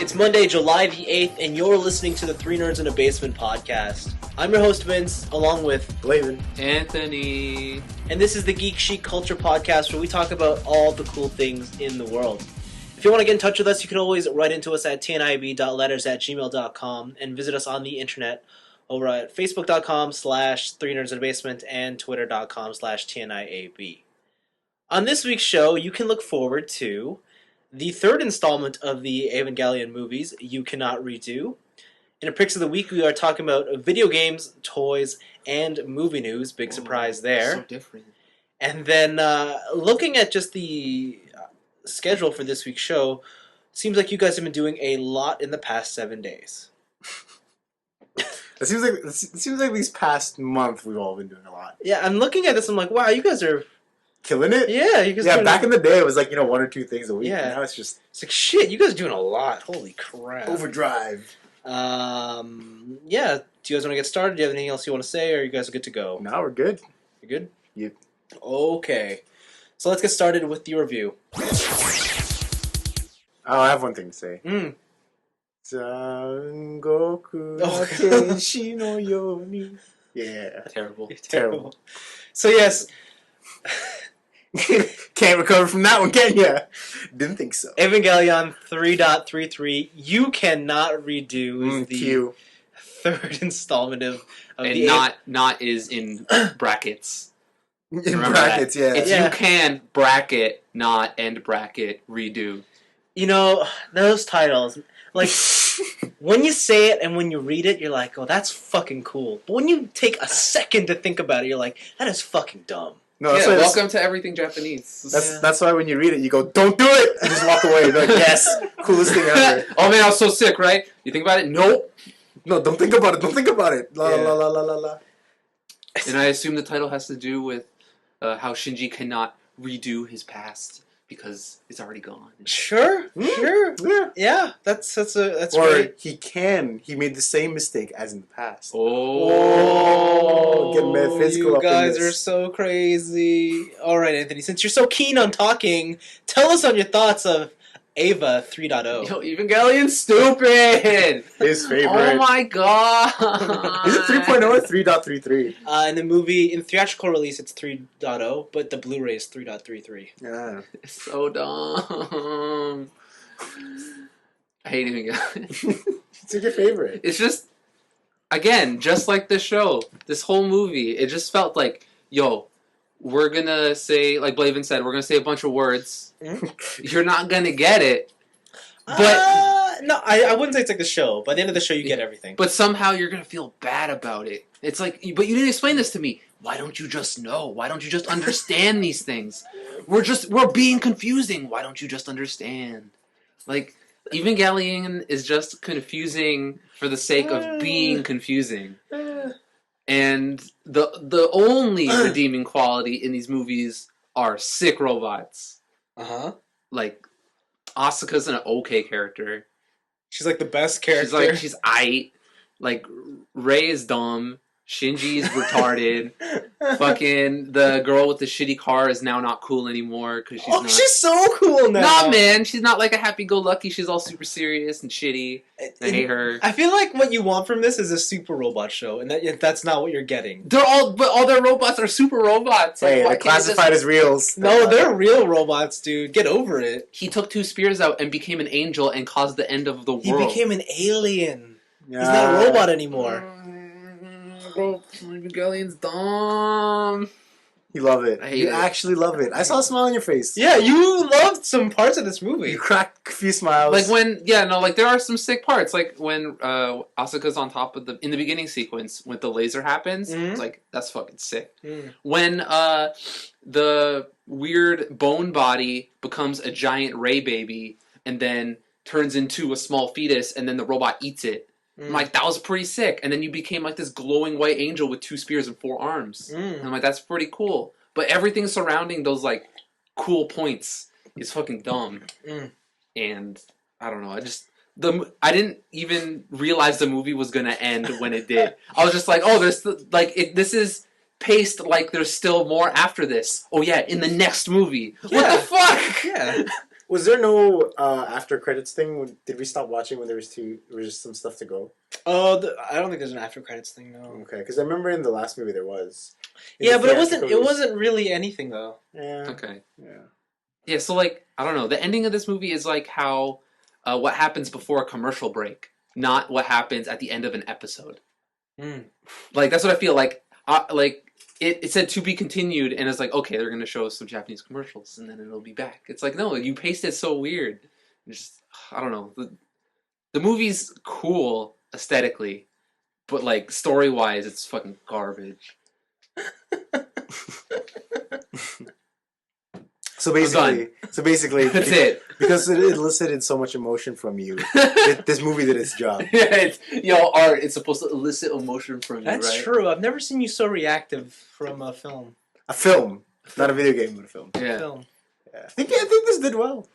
It's Monday, July the 8th, and you're listening to the Three Nerds in a Basement podcast. I'm your host, Vince, along with Blaven, Anthony, and this is the Geek Chic Culture podcast where we talk about all the cool things in the world. If you want to get in touch with us, you can always write into us at tniab.letters@gmail.com and visit us on the internet over at facebook.com/3nerdsinabasement and twitter.com/tniab. On this week's show, you can look forward to the third installment of the Evangelion movies, You Cannot Redo. In our picks of the week, we are talking about video games, toys, and movie news. Big surprise there. So different. And then looking at just the schedule for this week's show, seems like you guys have been doing a lot in the past 7 days. It seems like these past month we've all been doing a lot. Yeah, I'm looking at this, I'm like, wow, you guys are killing it. Yeah, you guys. Yeah, back in the day it was like, one or two things a week. Yeah. Now it's just like shit. You guys are doing a lot. Holy crap. overdrive. Yeah. Do you guys want to get started? Do you have anything else you want to say, or are you guys good to go? Now we're good. You good? Yep. Okay. So let's get started with the review. Oh, I have one thing to say. Zangoku Tenshi no Yoni. Yeah. Terrible. So yes. Can't recover from that one, can ya? Didn't think so. Evangelion 3.33, You Cannot Redo is the Q. third installment of And the... not is in brackets. In Remember brackets, that? yeah. It's Yeah. you can bracket, not end bracket, redo. You know, those titles, like, when you say it and when you read it, you're like, oh, that's fucking cool. But when you take a second to think about it, you're like, that is fucking dumb. No, Yeah, that's why welcome to everything Japanese. That's why when you read it, you go, "Don't do it!" and just walk away. You're like, yes, coolest thing ever. Oh man, I was so sick, right? You think about it? Nope. No, don't think about it. Don't think about it. La Yeah. la la la la la. And I assume the title has to do with how Shinji cannot redo his past because it's already gone. Sure. Yeah. Yeah, that's Or right. he can. He made the same mistake as in the past. Oh, Get metaphysical you up in guys this. are so crazy. All right, Anthony, since you're so keen on talking, tell us on your thoughts of Eva 3.0. Yo, Evangelion's stupid! His favorite. Oh my god! Is it 3.0 or 3.33? In the movie, in theatrical release, it's 3.0, but the Blu-ray is 3.33. Yeah. It's so dumb. I hate Evangelion. It's your favorite. It's just, again, just like the show, this whole movie, it just felt like, yo, we're gonna say, like Blaven said, we're gonna say a bunch of words. You're not gonna get it. But no, I wouldn't say it's like the show. By the end of the show, you get everything. But somehow you're gonna feel bad about it. It's like, but you didn't explain this to me. Why don't you just know? Why don't you just understand these things? We're being confusing. Why don't you just understand? Like, Evangelion is just confusing for the sake of being confusing. And the only redeeming quality in these movies are sick robots. Uh-huh. Like, Asuka's an okay character. She's like the best character. She's aight. Like, Rei is dumb. Shinji's retarded. Fucking the girl with the shitty car is now not cool anymore because she's not. She's so cool now. Nah, man, she's not like a happy-go-lucky. She's all super serious and shitty. I hate her. I feel like what you want from this is a super robot show, and that's not what you're getting. But all their robots are super robots. Hey, why they're can't they classified just- as reals. No, they're real robots, dude. Get over it. He took 2 spears out and became an angel and caused the end of the world. He became an alien. He's not a robot anymore. Evangelion's dumb. You love it. I hate You it. actually love it. I saw a smile on your face. Yeah, you loved some parts of this movie. You cracked a few smiles. Like when, there are some sick parts. Like when Asuka's on top of in the beginning sequence, when the laser happens, Mhm. it's like, that's fucking sick. Mm. When the weird bone body becomes a giant Ray baby and then turns into a small fetus and then the robot eats it. I'm like, that was pretty sick. And then you became like this glowing white angel with 2 spears and 4 arms. And I'm like, that's pretty cool. But everything surrounding those like cool points is fucking dumb. And I don't know. I didn't even realize the movie was gonna end when it did. I was just like, oh, this is paced like there's still more after this. Oh yeah, in the next movie. Yeah. What the fuck? Yeah. Was there no after credits thing? Did we stop watching when there was just some stuff to go? Oh, I don't think there's an after credits thing, no. Okay, because I remember in the last movie there was. In Yeah, the but it wasn't. It theatricals- wasn't really anything though. Yeah. Okay. Yeah. Yeah, so like I don't know. The ending of this movie is like how what happens before a commercial break, not what happens at the end of an episode. Mm. Like that's what I feel like. It said to be continued, and it's like okay, they're gonna show us some Japanese commercials, and then it'll be back. It's like no, you paced it so weird. Just I don't know. The movie's cool aesthetically, but like story wise, it's fucking garbage. So basically, That's it. because it elicited so much emotion from you. This movie did its job. Art. It's supposed to elicit emotion from you. That's right? true. I've never seen you so reactive from a film. A film, not a video game, but a film. Yeah. Film. Yeah. I think this did well.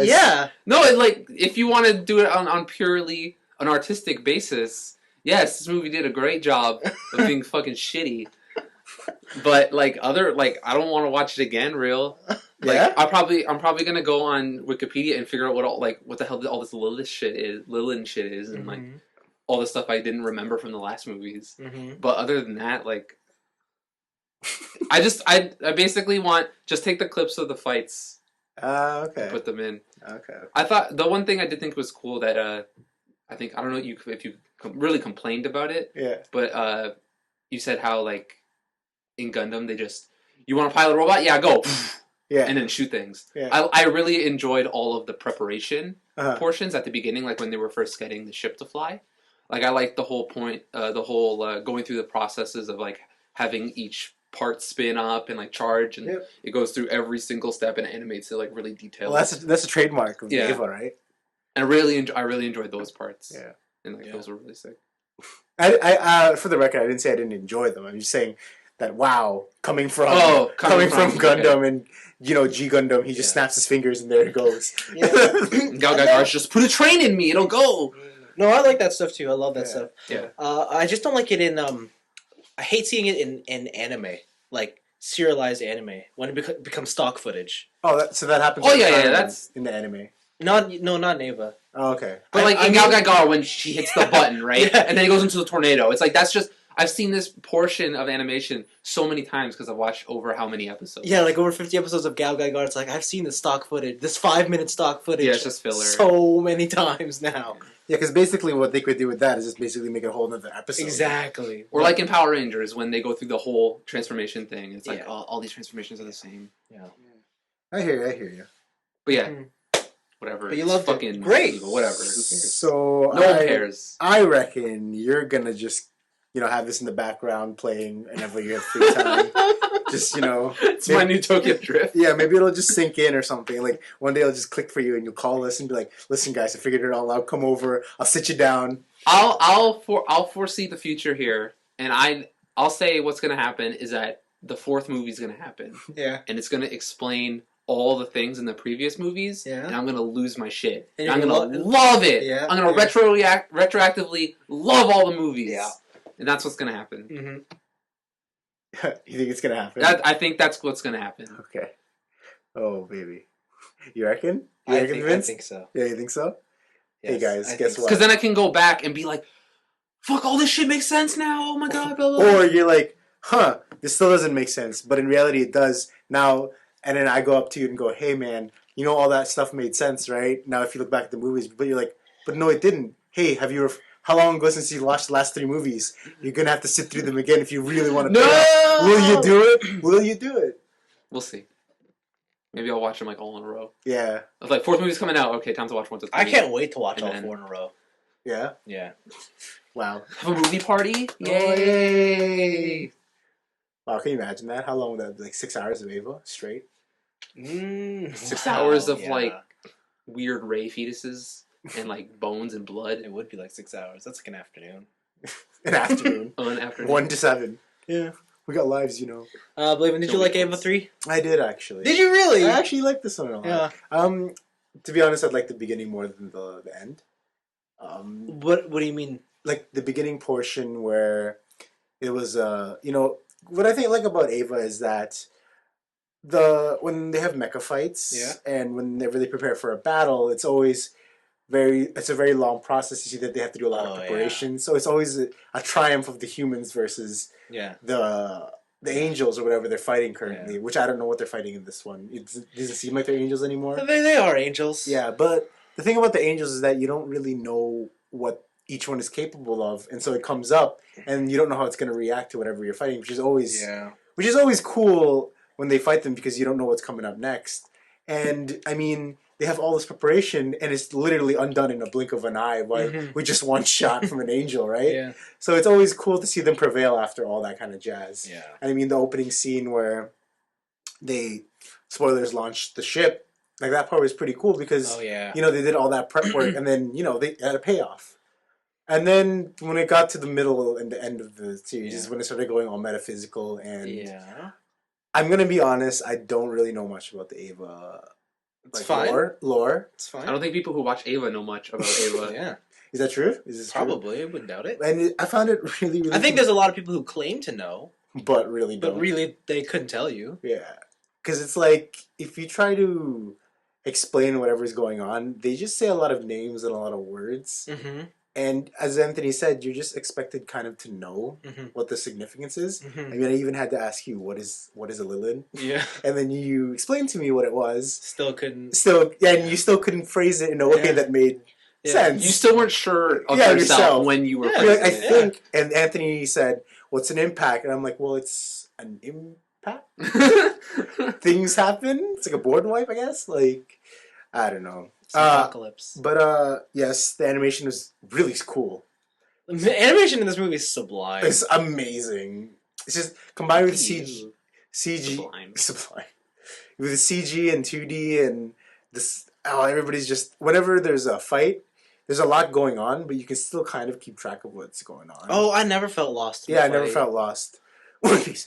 Yeah. No, like if you want to do it on purely an artistic basis, yes, this movie did a great job of being fucking shitty. But like I don't want to watch it again. Real. Like, Yeah? I'm probably gonna go on Wikipedia and figure out what the hell all this Lilith shit is, and like all the stuff I didn't remember from the last movies. Mm-hmm. But other than that, like, I basically want just take the clips of the fights, Okay. and put them in. Okay. I thought the one thing I did think was cool that I don't know if you really complained about it, Yeah. but you said how like in Gundam you want to pilot a robot, yeah, go. Yeah. And then shoot things. Yeah. I really enjoyed all of the preparation Uh-huh. portions at the beginning, like when they were first getting the ship to fly. Like I liked the whole point, going through the processes of like having each part spin up and like charge, and Yep. it goes through every single step and animates it like really detailed. Well, that's a trademark of Yeah. Eva, right? And I really enjoyed those parts. Yeah. And like those were really sick. I for the record, I didn't say I didn't enjoy them. I'm just saying that coming from coming from Gundam and G Gundam, he just snaps his fingers and there it goes. Yeah. Gal Gadot's just put a train in me, it'll go. No, I like that stuff too. I love that Yeah. stuff. Yeah. I just don't like it in. I hate seeing it in anime, like serialized anime, when it becomes stock footage. So that happens. Oh, all the yeah, time yeah, that's- in the anime. Not in Eva. Oh, okay. But like in Gal Gadot when she hits the button, right? Yeah. And then it goes into the tornado. It's like that's just I've seen this portion of animation so many times because I've watched over how many episodes. Yeah, like over 50 episodes of Gal Gadot. It's like I've seen this stock footage, this 5-minute stock footage. Yeah, it's just filler. So many times now. Yeah, because basically what they could do with that is just basically make a whole other episode. Exactly. Or like in Power Rangers when they go through the whole transformation thing. It's like Yeah. all these transformations are the same. Yeah. I hear you. But yeah, Mhm. whatever. But you It's loved it. fucking Great. Whatever. Who cares? So No one cares. I reckon you're gonna just have this in the background playing whenever you have free time. Just It's my new Tokyo Drift. Yeah, maybe it'll just sink in or something. Like one day it'll just click for you and you'll call us and be like, "Listen, guys, I figured it all out. Come over. I'll sit you down." I'll foresee the future here, and I'll say what's gonna happen is that the fourth movie's gonna happen, Yeah. and it's gonna explain all the things in the previous movies, Yeah. and I'm gonna lose my shit. And And I'm you're gonna gonna love it. Yeah, I'm gonna yeah. retroactively love all the movies. Yeah. And that's what's gonna happen. Mm-hmm. You think it's gonna happen? I think that's what's gonna happen. Okay. Oh, baby. You reckon? I Vince? think so. Yeah, you think so? Hey, Yes, guys, I guess think what? Because then I can go back and be like, "Fuck, all this shit makes sense now." Oh my god. Blah, blah, blah. Or you're like, this still doesn't make sense, but in reality it does now. And then I go up to you and go, "Hey, man, all that stuff made sense, right?" Now, if you look back at the movies, but you're like, "But no, it didn't." Hey, how long ago since you watched the last 3 movies? You're gonna have to sit through them again if you really want to. No! Will you do it? Will you do it? We'll see. Maybe I'll watch them like all in a row. Yeah. I was like, fourth movie's coming out. Okay, time to watch 1 to 3. I can't wait to watch And all then- 4 in a row. Yeah. Yeah. Wow. Have a movie party? Yay! Wow, can you imagine that? How long would that be? Like 6 hours of Eva straight? 6 hours of yeah. like weird ray fetuses and like bones and blood. It would be like 6 hours. That's like an afternoon. An afternoon. After 1 to 7. Yeah. We got lives, Blaven, did you like Eva 3? I did actually. Did you really? I actually like this one a lot. Yeah. To be honest, I'd like the beginning more than the end. What do you mean? Like the beginning portion where it was, what I think like about Eva is that when they have mecha fights, Yeah. and whenever they prepare for a battle, it's always it's a very long process. You see that they have to do a lot of preparation, so it's always a triumph of the humans versus the angels or whatever they're fighting currently. Which I don't know what they're fighting in this one. It doesn't seem like they're angels anymore. They are angels. Yeah, but the thing about the angels is that you don't really know what each one is capable of, and so it comes up, and you don't know how it's going to react to whatever you're fighting, which is always cool when they fight them because you don't know what's coming up next. And I mean, they have all this preparation, and it's literally undone in a blink of an eye with just one shot from an angel, right? Yeah. So it's always cool to see them prevail after all that kind of jazz. Yeah. And I mean, the opening scene where they, spoilers, launched the ship, like that part was pretty cool because they did all that prep work, and then they had a payoff. And then when it got to the middle and the end of the series is when it started going all metaphysical, and I'm gonna be honest, I don't really know much about the Eva lore. It's fine. I don't think people who watch Eva know much about Eva. Yeah. Is that true? Is this Probably. true? I wouldn't doubt it. And I found it really, really I think there's a lot of people who claim to know, but really don't. but really they couldn't tell you. Yeah. Because it's like, if you try to explain whatever's going on, they just say a lot of names and a lot of words. Mm-hmm. And as Anthony said, you're just expected kind of to know what the significance is. I mean, I even had to ask you, what is a Lilin? Yeah. And then you explained to me what it was. Still couldn't. And you still couldn't phrase it in a way that made sense. You still weren't sure of yourself when you were phrasing I think, and Anthony said, what's an impact? And I'm like, well, it's an impact. Things happen. It's like a board wipe, I guess. Like, I don't know. Apocalypse. But yes, the animation was really cool. The animation in this movie is sublime. It's amazing. It's just combined with CG. Sublime. With the CG and 2D and this. Oh, everybody's just whenever there's a fight, there's a lot going on, but you can still kind of keep track of what's going on. Oh, I never felt lost. I never felt lost. And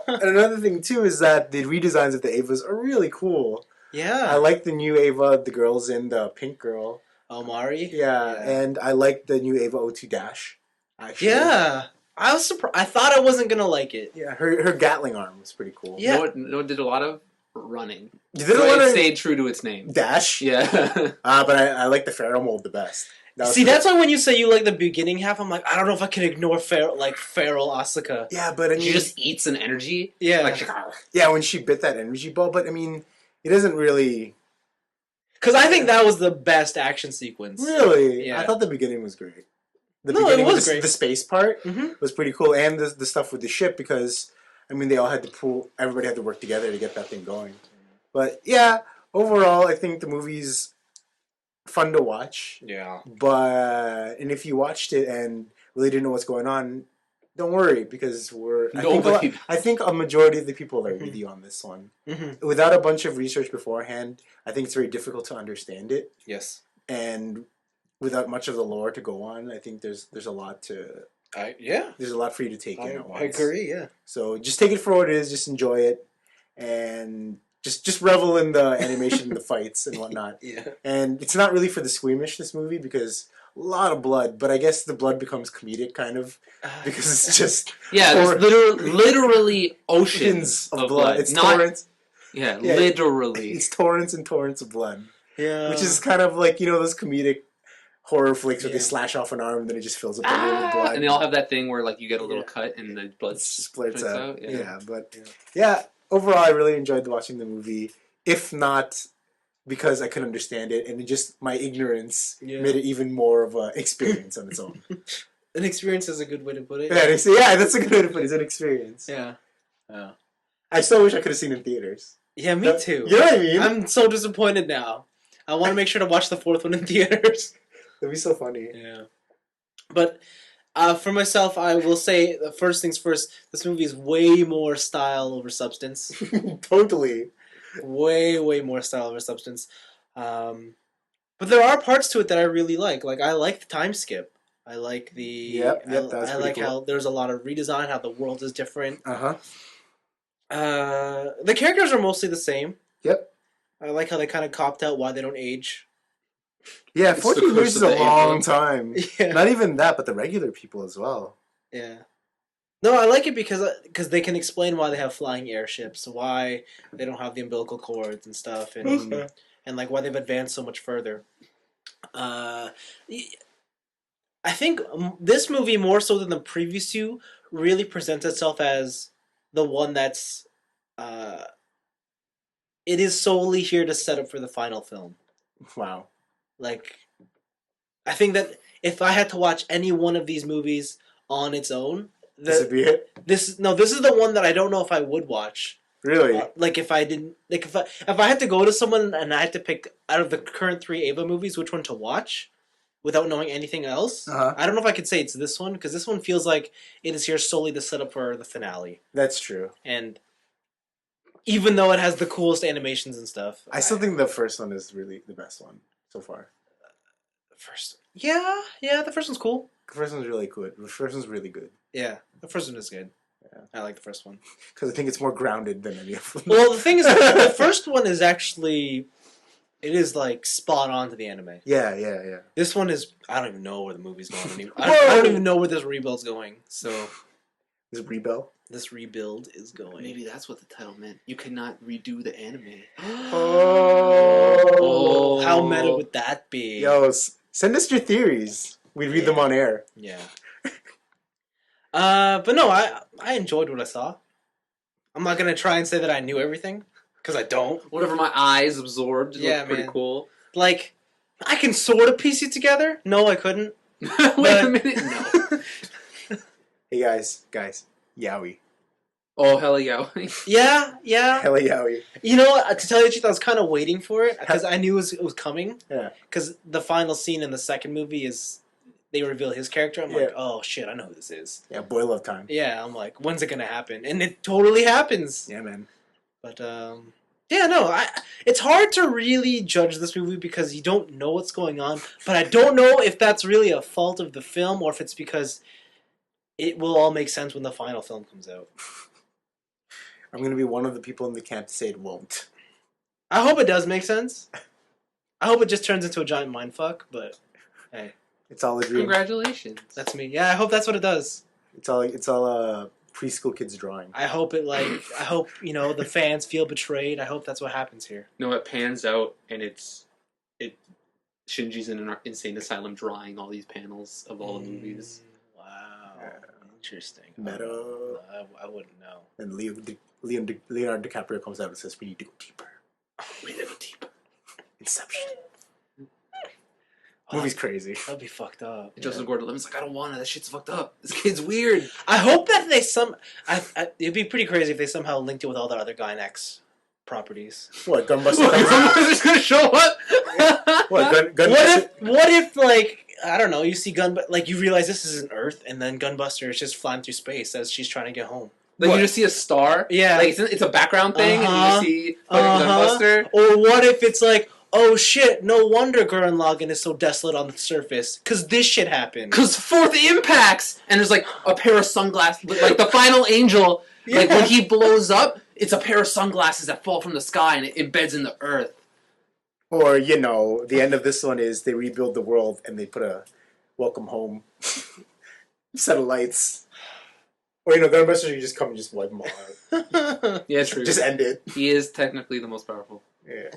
another thing too is that the redesigns of the Evas are really cool. Yeah. I like the new Eva, the girls in the pink girl. Omari? Yeah, and I like the new Eva O2 Dash. Actually. Yeah. I was surprised. I thought I wasn't going to like it. Yeah, her Gatling arm was pretty cool. Yeah. No, it did a lot of running. It stayed true to its name. Dash? Yeah. But I like the Pharaoh mold the best. That's why when you say you like the beginning half, I'm like, I don't know if I can ignore feral Asuka. Yeah, but I mean... She just eats an energy. Yeah. When she bit that energy ball, but I mean, it doesn't really... Because I think that was the best action sequence. Really? Yeah. I thought the beginning was great. It was great. The space part was pretty cool, and the stuff with the ship, because, I mean, they all had to everybody had to work together to get that thing going. But, yeah, overall, I think the movie's fun to watch. Yeah. And if you watched it and really didn't know what's going on, don't worry, because I think a majority of the people are with you on this one. Mm-hmm. Without a bunch of research beforehand, I think it's very difficult to understand it. Yes. And without much of the lore to go on, I think there's a lot there's a lot for you to take in at once. I agree, yeah. So just take it for what it is, just enjoy it, and just revel in the animation and the fights and whatnot. Yeah. And it's not really for the squeamish, this movie, because a lot of blood, but I guess the blood becomes comedic, kind of, because it's just... there's literally oceans of blood. It's torrents. Yeah, literally. It's torrents and torrents of blood. Yeah. Which is kind of like, those comedic horror flicks where they slash off an arm and then it just fills up the room with blood. And they all have that thing where, like, you get a little cut and the blood splits out. Yeah. Overall, I really enjoyed watching the movie, if not because I couldn't understand it, and my ignorance made it even more of an experience on its own. An experience is a good way to put it. Yeah, that's a good way to put it. It's an experience. Yeah. I still wish I could have seen it in theaters. Yeah, me too. You know what I mean? I'm so disappointed now. I want to make sure to watch the fourth one in theaters. That'd be so funny. Yeah. But for myself, I will say, first things first, this movie is way more style over substance. Totally. Way, way more style over substance. But there are parts to it that I really like. Like, I like the time skip. I like the... I like how there's a lot of redesign, how the world is different. Uh-huh. The characters are mostly the same. Yep. I like how they kind of copped out why they don't age. Yeah, 14 years is a long time. Yeah. Not even that, but the regular people as well. Yeah. No, I like it because they can explain why they have flying airships, why they don't have the umbilical cords and stuff, and like why they've advanced so much further. Uh, I think this movie more so than the previous two really presents itself as the one that's uh, it is solely here to set up for the final film. Wow. Like, I think that if I had to watch any one of these movies on its own, This would be it? this is the one that I don't know if I would watch. Really? Like if I didn't, like if I had to go to someone and I had to pick out of the current 3 Ava movies which one to watch without knowing anything else, I don't know if I could say it's this one because this one feels like it is here solely to set up for the finale. That's true. And even though it has the coolest animations and stuff, I still think the first one is really the best one so far. the first, the first one's cool. The first one's really good. The first one's really good. Yeah, the first one is good. Yeah. I like the first one. Because I think it's more grounded than any of them. Well, the thing is, the first one is actually, it is like spot on to the anime. Yeah. This one is, I don't even know where the movie's going anymore. I don't even know where this rebuild's going. So Is it Rebel? this rebuild is going. Maybe that's what the title meant. You cannot redo the anime. Oh. How meta would that be? Yo, send us your theories. We read them on air. Yeah. But no, I enjoyed what I saw. I'm not gonna try and say that I knew everything because I don't. Whatever my eyes absorbed, it looked pretty cool. Like, I can sort of piece it together. No, I couldn't. Wait a minute. No. Hey guys, Yowie. Oh, hell yeah. Yeah. Hella Yowie. You know what? To tell you the truth, I was kind of waiting for it because I knew it was coming. Yeah. Because the final scene in the second movie is they reveal his character. I'm like, oh shit, I know who this is. Yeah, boy love time. Yeah, I'm like, when's it gonna happen? And it totally happens. Yeah, man. But yeah, no, it's hard to really judge this movie because you don't know what's going on. But I don't know if that's really a fault of the film or if it's because it will all make sense when the final film comes out. I'm going to be one of the people in the camp to say it won't. I hope it does make sense. I hope it just turns into a giant mindfuck, but hey. It's all a dream. Congratulations. That's me. Yeah, I hope that's what it does. It's all preschool kids drawing. I hope the fans feel betrayed. I hope that's what happens here. No, it pans out and Shinji's in an insane asylum drawing all these panels of all the movies. Wow. Yeah. Interesting. Meta. I wouldn't know. And Leonardo DiCaprio comes out and says, we need to go deeper. We need to go deeper. Inception. Movie's crazy. That'd be fucked up. And Joseph Gordon-Levitt's like, I don't want it. That shit's fucked up. This kid's weird. I hope that they it'd be pretty crazy if they somehow linked it with all the other Gainax properties. What, Gunbuster? Gunbuster's gonna show up? What, Gunbuster? What if, like, I don't know, you see you realize this isn't Earth, and then Gunbuster is just flying through space as she's trying to get home. Like, you just see a star? Yeah. Like, it's a background thing, and you see fucking Gunbuster? Or what if it's like, oh shit, no wonder Gurren Lagann is so desolate on the surface, because this shit happened. Because fourth impacts! And there's, like, a pair of sunglasses, like, the final angel, like, when he blows up, it's a pair of sunglasses that fall from the sky, and it embeds in the earth. Or, the end of this one is they rebuild the world and they put a welcome home set of lights. Or, Gunbuster, you just come and just wipe them all out. Yeah, true. Just end it. He is technically the most powerful. Yeah.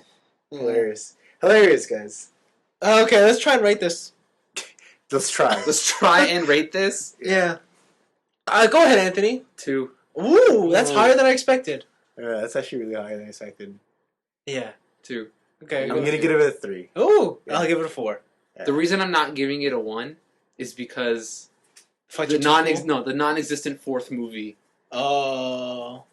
Hilarious. Hilarious, guys. Okay, let's try and rate this. Let's try. Let's try and rate this. Yeah. Go ahead, Anthony. 2. Ooh, that's higher than I expected. Yeah, that's actually really higher than I expected. Yeah. 2. Okay. I'm going to give it a 3. Ooh, Yeah. I'll give it a 4. Yeah. The reason I'm not giving it a 1 is because Fight the you too cool? the non-existent fourth movie Oh.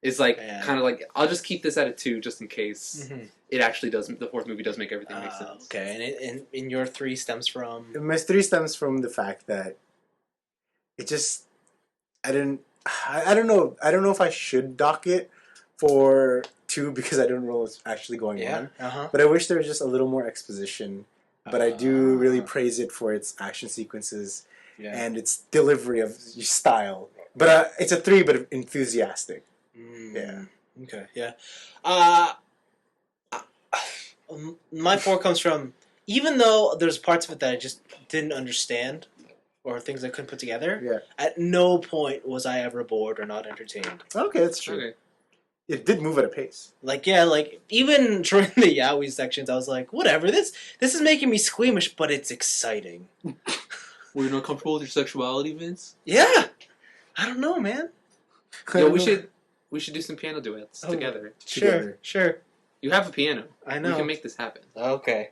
is like Yeah. kind of like I'll just keep this at a 2 just in case Mhm. it actually does. The fourth movie does make everything make sense. Okay, and your 3 stems from... My 3 stems from the fact that it just... I don't know if I should dock it for 2 because I don't know what's actually going on. But I wish there was just a little more exposition. But I do really praise it for its action sequences and its delivery of style. But it's a 3, but enthusiastic. Yeah. Okay, yeah. My 4 comes from, even though there's parts of it that I just didn't understand, or things I couldn't put together. Yeah. At no point was I ever bored or not entertained. Okay, that's true. Okay. It did move at a pace. Like, yeah, like, even during the yaoi sections, I was like, whatever, this is making me squeamish, but it's exciting. Were you not comfortable with your sexuality, Vince? Yeah! I don't know, man. Yeah, we should do some piano duets Oh. together. Sure. You have a piano. I know. We can make this happen. Okay.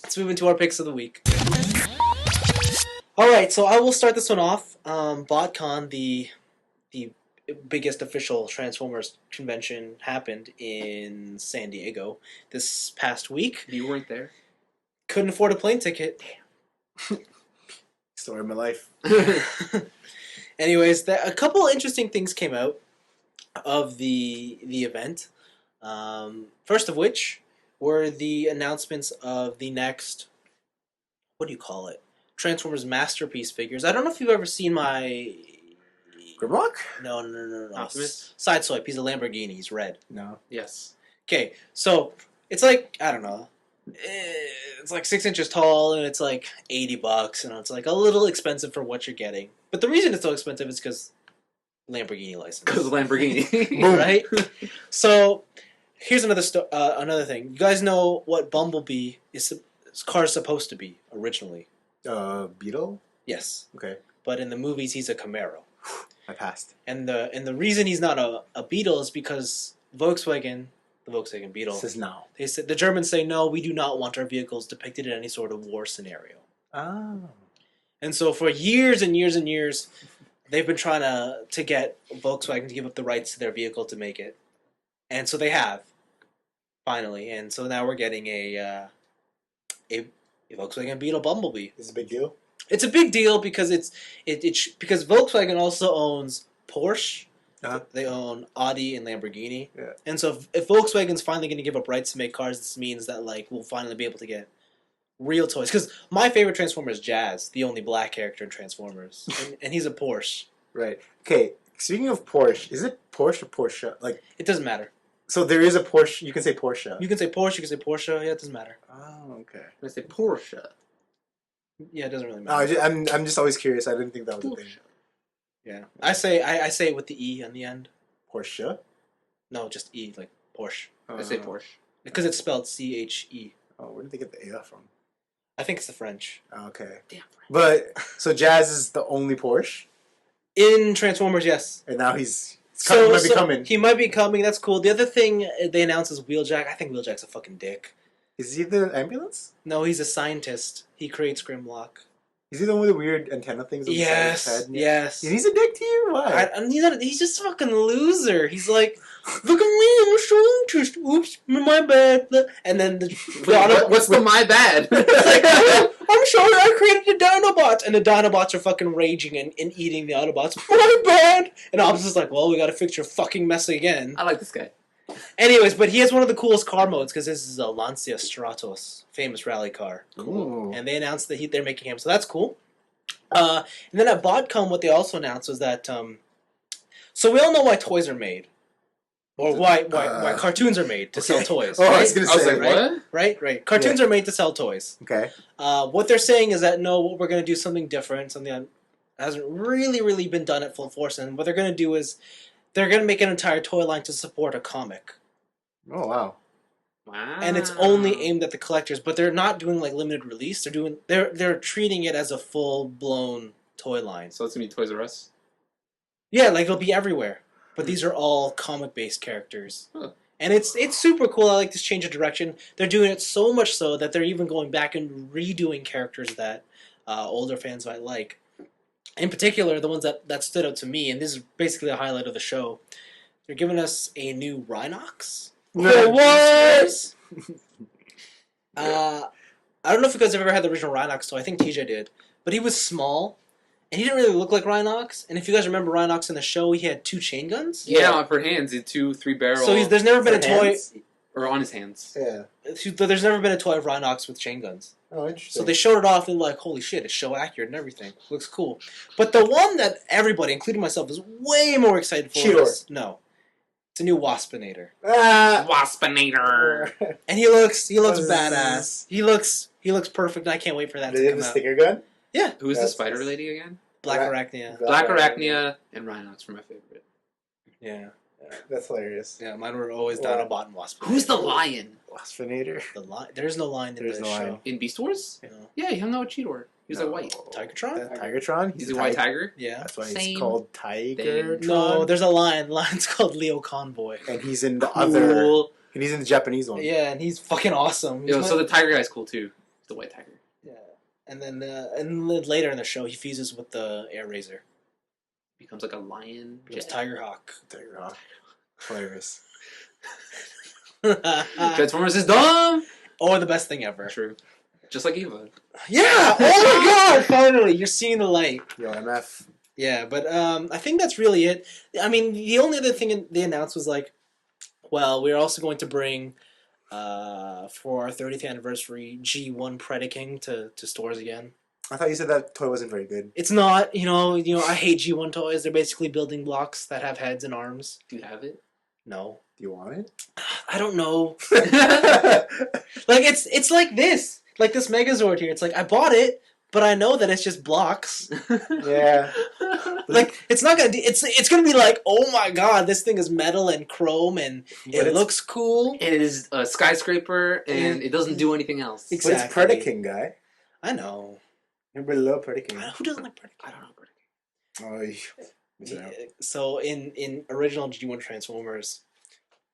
Let's move into our picks of the week. Alright, so I will start this one off. BOTCON, the biggest official Transformers convention, happened in San Diego this past week. You weren't there. Couldn't afford a plane ticket. Story of my life. Anyways, a couple interesting things came out of the event. First of which were the announcements of the next, what do you call it? Transformers Masterpiece figures. I don't know if you've ever seen my... Grimlock? No. Optimus? Sideswipe. He's a Lamborghini. He's red. No. Yes. Okay, so it's like, I don't know. It's like 6 inches tall, and it's like $80, and it's like a little expensive for what you're getting. But the reason it's so expensive is because Lamborghini license. Because Lamborghini. Right? So, here's another thing. You guys know what Bumblebee is car's supposed to be originally? Beetle? Yes. Okay. But in the movies, he's a Camaro. I passed. And the reason he's not a Beetle is because Volkswagen, the Volkswagen Beetle, Says no. they said the Germans say no, we do not want our vehicles depicted in any sort of war scenario. Oh. And so for years and years and years, they've been trying to get Volkswagen to give up the rights to their vehicle to make it, and so they have, finally. And so now we're getting a Volkswagen Beetle Bumblebee. Is it a big deal? It's a big deal because because Volkswagen also owns Porsche. Uh-huh. They own Audi and Lamborghini. Yeah. And so if Volkswagen's finally going to give up rights to make cars, this means that like we'll finally be able to get real toys. Because my favorite Transformer is Jazz, the only black character in Transformers, and he's a Porsche. Right. Okay. Speaking of Porsche, is it Porsche or Porsche? Like, It doesn't matter. so there is a Porsche. You can say Porsche. You can say Porsche, you can say Porsche. Yeah, it doesn't matter. Oh, okay. I say Porsche. Yeah, it doesn't really No, matter. I'm just always curious. I didn't think that was a thing. Yeah, I say it with the E on the end. Porsche. No, just E, like Porsche, I say Porsche. because it's spelled CHE. Oh, where did they get the A from? I think it's the French. Oh, okay. Damn. But so Jazz is the only Porsche, In Transformers, yes. and now might be coming. He might be coming. That's cool. The other thing they announced is Wheeljack. I think Wheeljack's a fucking dick. Is he the ambulance? No, he's a scientist. He creates Grimlock. Is he the one with the weird antenna things on the side of his head? Yes. And he's a dick to you? Why? He's just a fucking loser. He's like, look at me, I'm a scientist. Oops, my bad. And then What's the my bad? I'm sorry, I created the Dinobots. And the Dinobots are fucking raging and eating the Autobots. My bad. And Optimus is like, well, we gotta fix your fucking mess again. I like this guy. Anyways, but he has one of the coolest car modes because this is a Lancia Stratos, famous rally car. Ooh. And they announced that they're making him, so that's cool. And then at BotCon, what they also announced was that, so we all know why toys are made. Or why cartoons are made to sell toys. Oh, right? I was going to say, like, what? Right. Cartoons are made to sell toys. Okay. What they're saying is that, no, we're going to do something different, something that hasn't really been done at full force. And what they're going to do is they're going to make an entire toy line to support a comic. Oh, wow. Wow. And it's only aimed at the collectors, but they're not doing like limited release. They're treating it as a full-blown toy line. So it's going to be Toys R Us? Yeah, like it'll be everywhere. But these are all comic-based characters. Huh. And it's super cool. I like this change of direction. They're doing it so much so that they're even going back and redoing characters that older fans might like. In particular, the ones that stood out to me, and this is basically a highlight of the show, they're giving us a new Rhinox. No. What? I don't know if you guys have ever had the original Rhinox toy. I think TJ did. But he was small, and he didn't really look like Rhinox. And if you guys remember Rhinox in the show, he had 2 chain guns. Yeah, for hands, 2, 3 barrel. So there's never been a For toy... hands? Or on his hands. Yeah. There's never been a toy of Rhinox with chain guns. Oh, interesting. So they showed it off and like, holy shit, it's show accurate and everything. Looks cool. But the one that everybody, including myself, is way more excited for Cheetor. is... No. It's a new Waspinator. Waspinator! And he looks badass. He looks perfect, and I can't wait for that Did to he come have a out. sticker gun? Yeah. Who is the That's- spider lady again? Black Ra- Arachnia. Black Arachnia and Rhinox were my favorite. Yeah. That's hilarious. Yeah, mine were always Wow. Dinobot and Wasp. Who's the lion Waspinator. There's no line in There's the no show. line. in Beast Wars? No. Yeah, he hung out with Cheetor. He was like white. Tigertron? Tigertron? He's a white tiger. Yeah. That's why Same he's called Tigertron. No, there's a lion. Lion's called Leo Convoy. And he's in the other. Cool. And he's in the Japanese one. Yeah, and he's fucking awesome. Yo, so the tiger guy's cool too. He's the white tiger. Yeah. And then later in the show, he fuses with the Air Razor. Becomes like a lion. Becomes jet. Tiger Hawk. Tigerhawk. Hilarious. Transformers is dumb. Or the best thing ever. True. Just like Eva. Yeah! Oh my god! Finally, you're seeing the light. Yo, MF. Yeah, but I think that's really it. I mean, the only other thing they announced was like, well, we're also going to bring, for our 30th anniversary, G1 Predaking to stores again. I thought you said that toy wasn't very good. It's not, you know, I hate G1 toys. They're basically building blocks that have heads and arms. Do you have it? No. Do you want it? I don't know. yeah. Like, it's like this. Like this Megazord here. It's like, I bought it, but I know that it's just blocks. Like, it's not gonna... It's gonna be like, oh my god, this thing is metal and chrome and it looks cool. It is a skyscraper and it doesn't do anything else. But it's Exactly. Predaking, guy. I know. Everybody love Predaking. Who doesn't like Predaking? I don't know. Oh, Yeah, so in original G1 Transformers,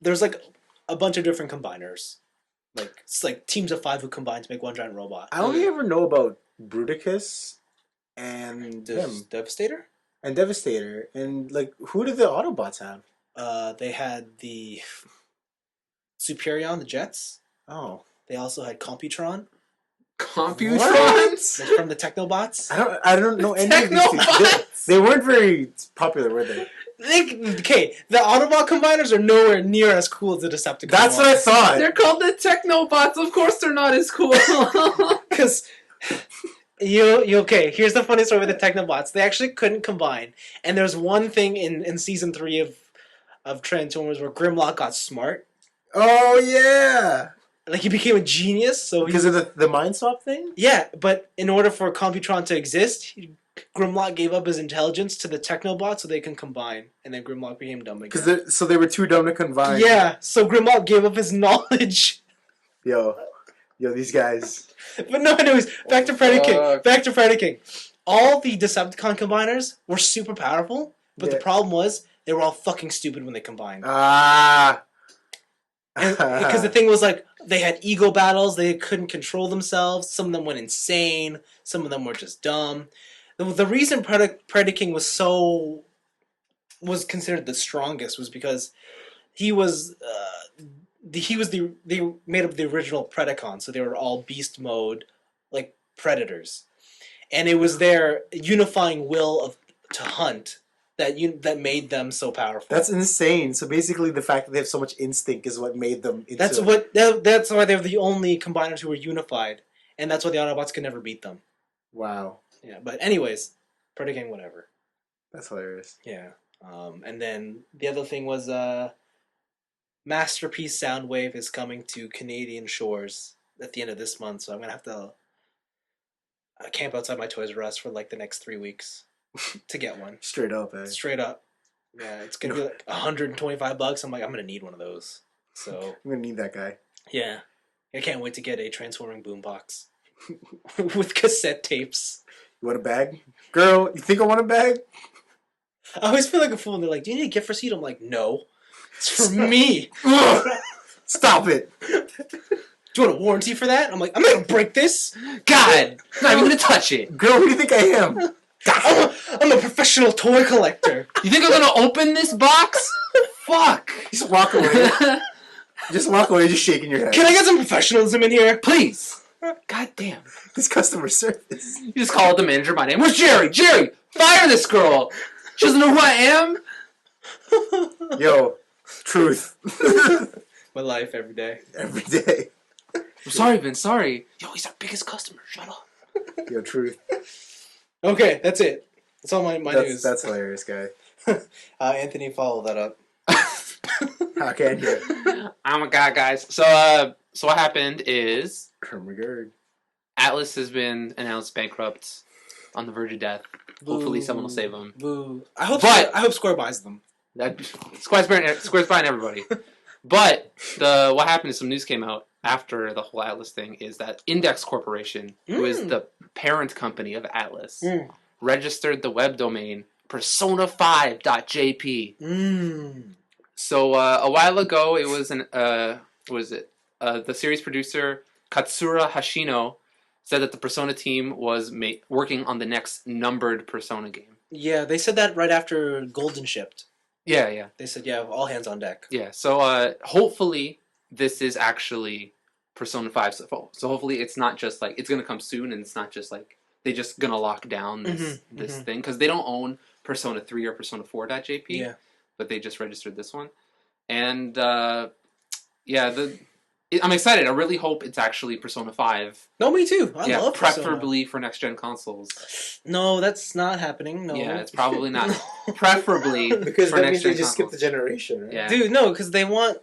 there's like a bunch of different combiners. Like it's like teams of 5 who combine to make one giant robot. I only ever know about Bruticus and him. Devastator? And Devastator. And, like, who did the Autobots have? They had the Superion, the Jets. Oh. They also had Computron. Computrons? From the Technobots. I don't know any of these things. Technobots! They weren't very popular, were they? Okay, the Autobot combiners are nowhere near as cool as the Decepticons. That's what I thought. They're called the Technobots. Of course they're not as cool. Because you okay, here's the funny story with the Technobots. They actually couldn't combine. And there's one thing in season 3 of Transformers where Grimlock got smart. Oh, yeah. Like he became a genius, so Because of the Mind Swap thing? yeah, but in order for Computron to exist, Grimlock gave up his intelligence to the Technobots so they can combine, and then Grimlock became dumb again. So they were too dumb to combine. Yeah, so Grimlock gave up his knowledge. Yo, these guys. But no, anyways, back to Predaking. All the Decepticon combiners were super powerful, but the Yeah. problem was they were all fucking stupid when they combined. Ah. Because the thing was like they had ego battles, they couldn't control themselves. Some of them went insane. Some of them were just dumb. The reason Predaking was considered the strongest was because he was they made up the original Predacon, so they were all beast mode like predators, and it was their unifying will to hunt that made them so powerful. That's insane. So basically, the fact that they have so much instinct is what made them. That's why they're the only combiners who were unified, and that's why the Autobots could never beat them. Wow, Yeah, but anyways, Predaking, whatever. that's hilarious. Yeah, and then the other thing was Masterpiece Soundwave is coming to Canadian shores at the end of this month, so I'm gonna have to camp outside my Toys R Us for like the next 3 weeks to get one. Straight up, eh? Straight up. Yeah, it's gonna be like $125. I'm like, I'm gonna need one of those. So I'm gonna need that guy. yeah, I can't wait to get a transforming boombox with cassette tapes. You want a bag, girl? You think I want a bag? I always feel like a fool. And they're like, "Do you need a gift receipt?" I'm like, "No, it's for me." Stop it! Do you want a warranty for that? I'm like, I'm not gonna break this. God, I'm not even gonna touch it. Girl, who do you think I am? I'm a professional toy collector. You think I'm gonna open this box? Fuck. Just walk away. Just walk away, just shaking your head. Can I get some professionalism in here? Please. God damn. This customer service. You just call it the manager. My name was Jerry. Jerry, fire this girl. She doesn't know who I am. Yo, truth. My life every day. Every day. I'm sorry, Vince. Sorry. Yo, he's our biggest customer. Shut up. Yo, truth. Okay, that's it. That's all my news. That's hilarious, guy. Anthony, follow that up. How can you? Oh my god, guys. So what happened is Oh my god. Atlas has been announced bankrupt. on the verge of death. Boo. Hopefully someone will save them. Boo. I hope Square buys them. Square's buying everybody. But what happened is some news came out after the whole Atlas thing is that Index Corporation, who is the parent company of Atlas, registered the web domain persona5.jp. So a while ago, it was the series producer Katsura Hashino said that the Persona team was working on the next numbered Persona game. Yeah, they said that right after Golden shipped. Yeah. They said, yeah, all hands on deck. Yeah, so hopefully this is actually Persona 5. So hopefully it's not just like, it's going to come soon and it's not just like, they're just going to lock down this thing. Because they don't own Persona 3 or Persona 4.jp. Yeah. But they just registered this one. And I'm excited. I really hope it's actually Persona 5. No, me too. I love Persona. Preferably for next-gen consoles. No, that's not happening. No. Yeah, it's probably not. Preferably because for that means next-gen they just skip consoles. the generation, right? Yeah. Dude, no, because they want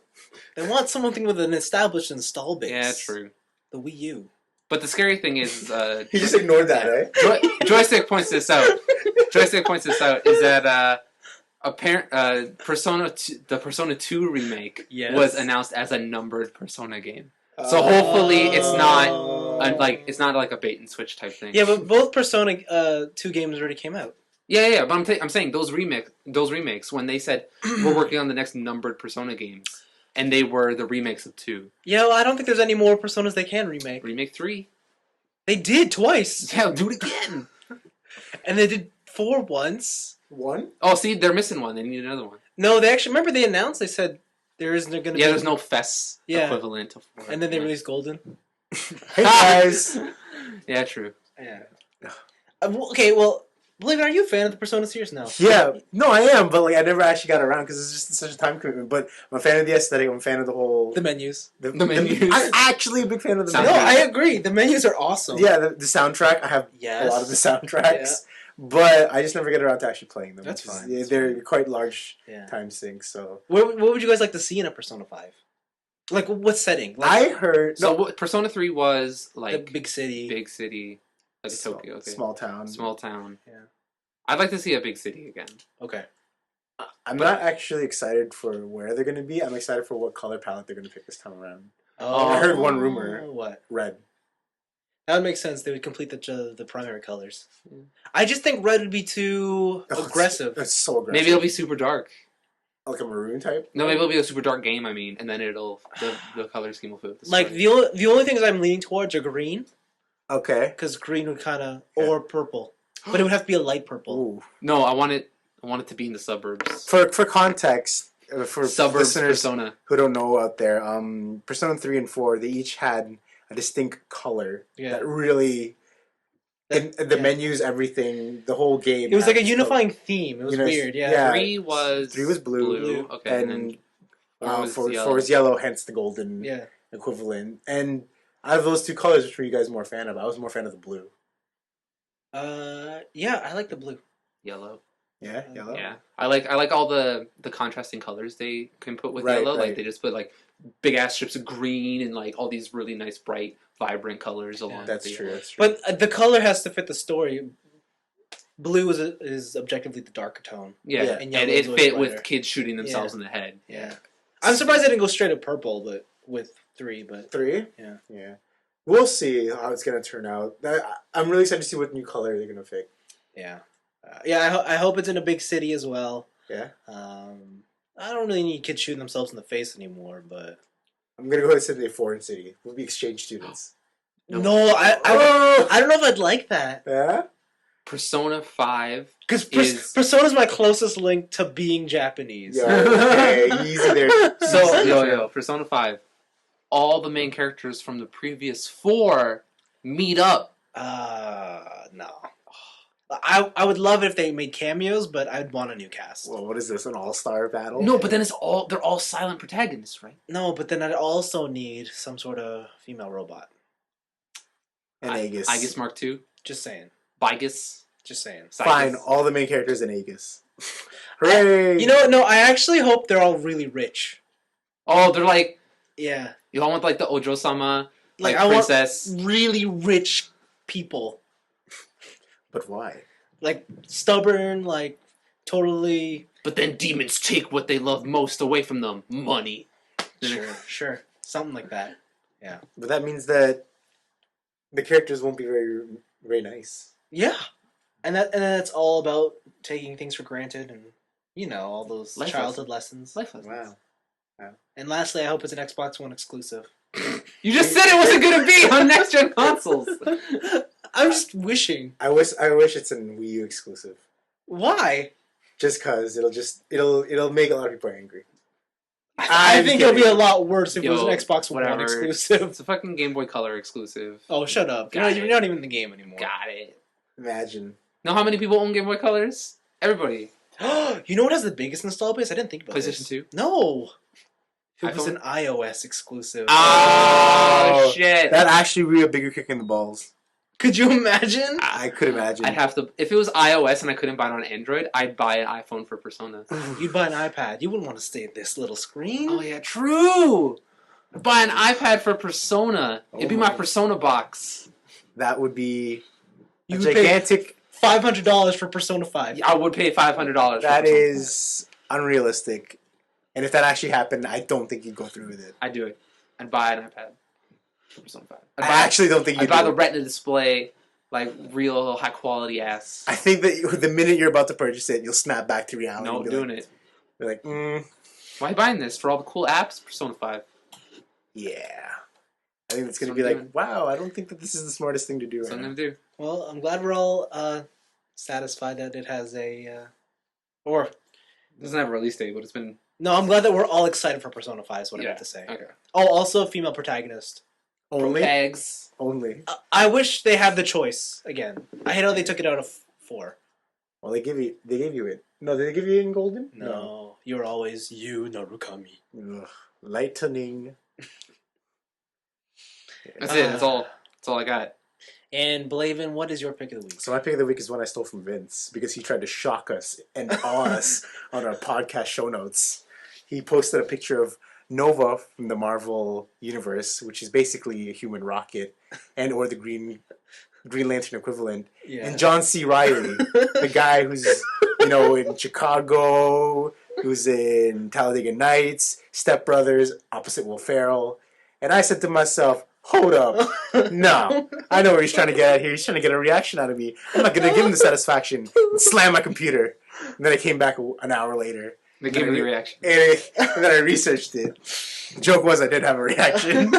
something with an established install base. Yeah, true. The Wii U. But the scary thing is... he just ignored that, right? Joystick points this out. Is that... the Persona 2 remake was announced as a numbered Persona game. So hopefully it's not like a bait and switch type thing. Yeah, but both Persona 2 games already came out. Yeah. But I'm saying those remakes when they said we're working on the next numbered Persona games, and they were the remakes of 2. Yeah, well, I don't think there's any more Personas they can remake. Remake 3. They did twice. Yeah, do it again. And they did 4 once. One? Oh, see, they're missing one. They need another one. No, they actually remember they announced. They said there isn't going to be. Yeah, there's no FES equivalent of 4. And then they released Golden. Hey guys. Yeah, true. Yeah. Okay, well, Blaven, are you a fan of the Persona series now? Yeah, no, I am, but like I never actually got around because it's just such a time commitment. But I'm a fan of the aesthetic. I'm a fan of the whole menus. The menus. I'm actually a big fan of the Sound menus. No, I agree. The menus are awesome. Yeah, the soundtrack. I have a lot of the soundtracks, but I just never get around to actually playing them. That's fine. Yeah, they're quite large time sinks. So, what would you guys like to see in a Persona 5? Like, what setting? Like, I heard Persona 3 was like the big city, like Tokyo, small town. Yeah, I'd like to see a big city again. Okay. I'm not actually excited for where they're going to be. I'm excited for what color palette they're going to pick this time around. Oh, I heard one rumor. What? Red. That would make sense. They would complete the primary colors. I just think red would be too aggressive. It's so aggressive. Maybe it'll be super dark. Like a maroon type? No, maybe it'll be a super dark game, and then the color scheme will fit with the story. Like, the only things I'm leaning towards are green. Okay. Because green would kind of... Or purple. But it would have to be a light purple. Ooh. No, I want it to be in the suburbs. For context, for suburbs listeners Persona who don't know out there, Persona 3 and 4, they each had a distinct color that really... the menus, everything, the whole game. It was like a unifying theme. It was weird, yeah. 3 was blue. Okay, and 4 yellow. was yellow, hence the golden equivalent. And out of those two colors, which were you guys more fan of? I was more fan of the blue. Yeah, I like the blue. Yellow. Yeah, yellow. Yeah, I like all the contrasting colors they can put with yellow. Right. Like they just put like big ass strips of green and like all these really nice bright, vibrant colors along. That's the true. yellow. That's true. But the color has to fit the story. Blue is objectively the darker tone. Yeah, and it fit with kids shooting themselves in the head. Yeah, I'm surprised they didn't go straight to purple, but with 3. But 3? Yeah. We'll see how it's gonna turn out. I'm really excited to see what new color they're gonna pick. Yeah. I hope it's in a big city as well. Yeah. I don't really need kids shooting themselves in the face anymore, but I'm gonna go ahead and say a foreign city. We'll be exchange students. No, I don't know if I'd like that. Yeah. Persona 5 because Persona's my closest link to being Japanese. Yo, okay, easy there. So Persona 5. All the main characters from the previous 4 meet up. No. I would love it if they made cameos, but I'd want a new cast. Well, what is this, an all-star battle? No, but then they're all silent protagonists, right? No, but then I'd also need some sort of female robot. And Aegis. Aegis Mark II? Just saying. Bigus? Just saying. Fine, all the main characters in Aegis. Hooray! You know what? No, I actually hope they're all really rich. Oh, they're like... Yeah. You all want like the Ojo-sama, like princess. I want really rich people. But why? Like stubborn, like totally. But then demons take what they love most away from them: money. Sure, something like that. Yeah. But that means that the characters won't be very, very nice. Yeah, and that's all about taking things for granted and all those Life childhood lessons. Life lessons. Wow. And lastly, I hope it's an Xbox One exclusive. You just said it wasn't going to be on next gen consoles. I'm just wishing. I wish it's a Wii U exclusive. Why? Just cause it'll make a lot of people angry. I think it'll be a lot worse if it was an Yo, Xbox One whatever. exclusive. It's a fucking Game Boy Color exclusive. Oh, shut up! Got You're it. not even in the game anymore. Got it. Imagine. Know how many people own Game Boy Colors? Everybody. You know what has the biggest install base? I didn't think about PlayStation this. 2? No. It was iPhone? an iOS exclusive. Oh, shit. That'd actually be a bigger kick in the balls. Could you imagine? I could imagine. I'd have to. If it was iOS and I couldn't buy it on Android, I'd buy an iPhone for Persona. You'd buy an iPad. You wouldn't want to stay at this little screen. Oh yeah, true. I'd buy an iPad for Persona. It'd be my Persona box. That would be You a would pay gigantic. $500 for Persona 5. I would pay $500. That is unrealistic. And if that actually happened, I don't think you'd go through with it. I'd do it. I'd buy an iPad for Persona 5. I actually don't think you'd I'd buy do the it. Retina display, like real high quality ass. I think that the minute you're about to purchase it, you'll snap back to reality. No, and be doing like, it. You're like, Why are you buying this? For all the cool apps? Persona 5. yeah. I think it's going to So be I'm like, doing- wow, I don't think that this is the smartest thing to do That's right what I'm now. gonna do. Well, I'm glad we're all satisfied that it has a... or... It doesn't have a release date, but it's been. No, I'm glad that we're all excited for Persona 5 is what I meant to say. Okay. Oh, also female protagonist. Only? Tags. Only. I wish they had the choice again. I hate how they took it out of 4. Well, they gave you it. No, did they give you it in golden? No, you're always you, Narukami. Ugh. Lightning. That's it. That's all I got. And Blaven, what is your pick of the week? So my pick of the week is one I stole from Vince because he tried to shock us and awe us on our podcast show notes. He posted a picture of Nova from the Marvel universe, which is basically a human rocket, and or the Green Lantern equivalent, Yeah. and John C. Reilly, the guy who's in Chicago, who's in Talladega Nights, Step Brothers, opposite Will Ferrell, and I said to myself, hold up. No. I know what he's trying to get at here. He's trying to get a reaction out of me. I'm not going to give him the satisfaction and slam my computer. And then I came back an hour later. They gave me the reaction. And then I researched it. The joke was I did have a reaction.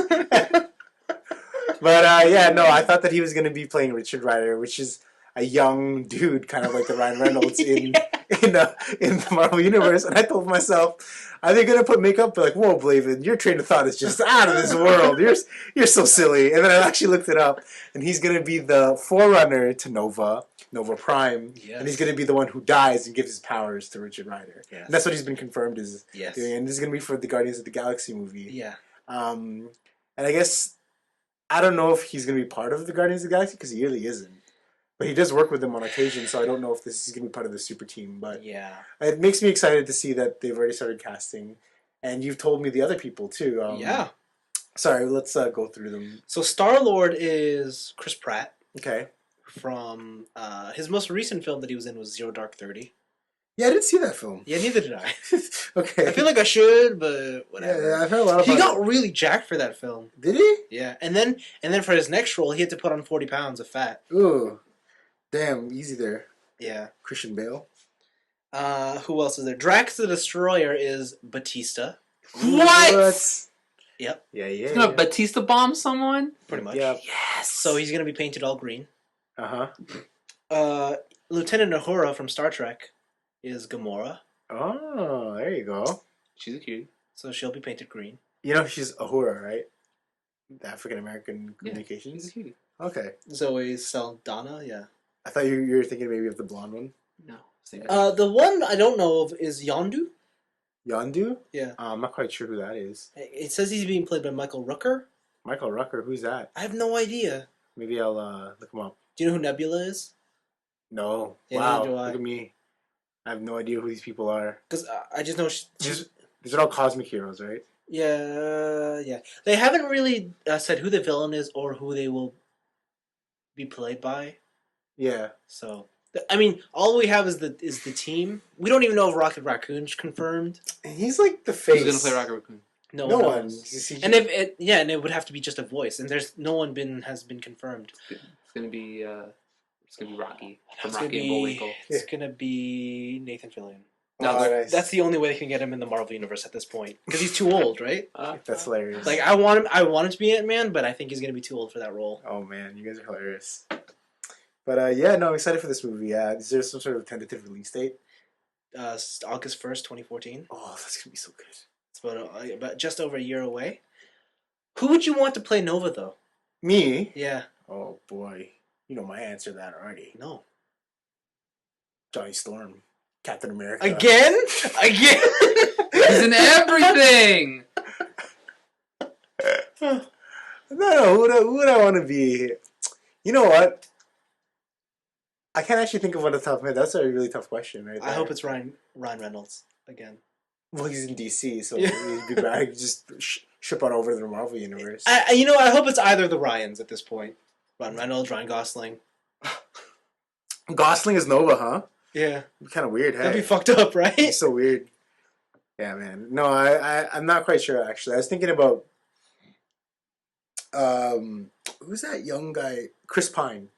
But I thought that he was going to be playing Richard Rider, which is a young dude, kind of like the Ryan Reynolds in the Marvel Universe. And I told myself, are they going to put makeup? Like, whoa, Blaven, your train of thought is just out of this world. You're so silly. And then I actually looked it up, and he's going to be the forerunner to Nova Prime, Yes. and he's going to be the one who dies and gives his powers to Richard Rider. Yes. And that's what he's been confirmed is Yes. doing. And this is going to be for the Guardians of the Galaxy movie. Yeah. And I guess, I don't know if he's going to be part of the Guardians of the Galaxy, because he really isn't. But he does work with them on occasion, so I don't know if this is going to be part of the super team. But Yeah. it makes me excited to see that they've already started casting. And you've told me the other people, too. Yeah. Sorry, let's go through them. So Star-Lord is Chris Pratt Okay. from his most recent film that he was in was Zero Dark 30. Yeah, I didn't see that film. Yeah, neither did I. Okay. I feel like I should, but whatever. Yeah, I've heard a lot about He got it. really jacked for that film. Did he? Yeah, and then for his next role, he had to put on 40 pounds of fat. Ooh. Damn, easy there. Yeah. Christian Bale. Who else is there? Drax the Destroyer is Batista. What? Yep, Yeah, He's gonna Batista bomb someone? pretty much. Yep. Yes. So he's gonna be painted all green. Uh-huh. Lieutenant Uhura from Star Trek is Gamora, Oh, there you go. She's a cutie. so she'll be painted green. You know she's Uhura, right? The African-American Yeah, communications. She's a cutie. Okay. Zoe Saldana, yeah. I thought you were thinking maybe of the blonde one. No. Same guy. The one I don't know of is Yondu. Yondu? Yeah. I'm not quite sure who that is. It says he's being played by Michael Rooker. Michael Rucker, who's that? I have no idea. Maybe I'll look him up. Do you know who Nebula is? No. Yeah, wow. neither do I. Look at me. I have no idea who these people are. Because I just know These are all cosmic heroes, right? yeah. They haven't really said who the villain is or who they will be played by. Yeah. So, I mean, all we have is the team. We don't even know if Rocket Raccoon's confirmed. And he's like the face. Who's gonna play Rocket Raccoon? No one. knows. And if it, yeah, and it would have to be just a voice, and there's no one has been confirmed. It's gonna be Rocky from It's Rocky and Bullwinkle. It's gonna be Nathan Fillion. No, nice. That's the only way they can get him in the Marvel universe at this point because he's too old, right? That's hilarious. Like I want him to be Ant-Man, but I think he's gonna be too old for that role. Oh man, you guys are hilarious. But yeah, no, I'm excited for this movie. Is there some sort of tentative release date? August 1st, 2014. Oh, that's gonna be so good. It's about just over a year away. Who would you want to play Nova though? Me? Yeah. Oh boy, you know my answer to that already. No. Johnny Storm, Captain America. Again? He's in everything. No, who would I want to be? You know what? I can't actually think of one off the top of my head. That's a really tough question, right? I hope it's Ryan Reynolds again. Well, he's in DC, so Yeah. he'd be back. He could just ship on over to the Marvel universe. I hope it's either the Ryans at this point. Ryan Reynolds, Ryan Gosling. Gosling is Nova, huh? Yeah. Kind of weird, hey? That'd be fucked up, right? It's so weird. Yeah, man. No, I'm not quite sure, actually. I was thinking about... who's that young guy? Chris Pine.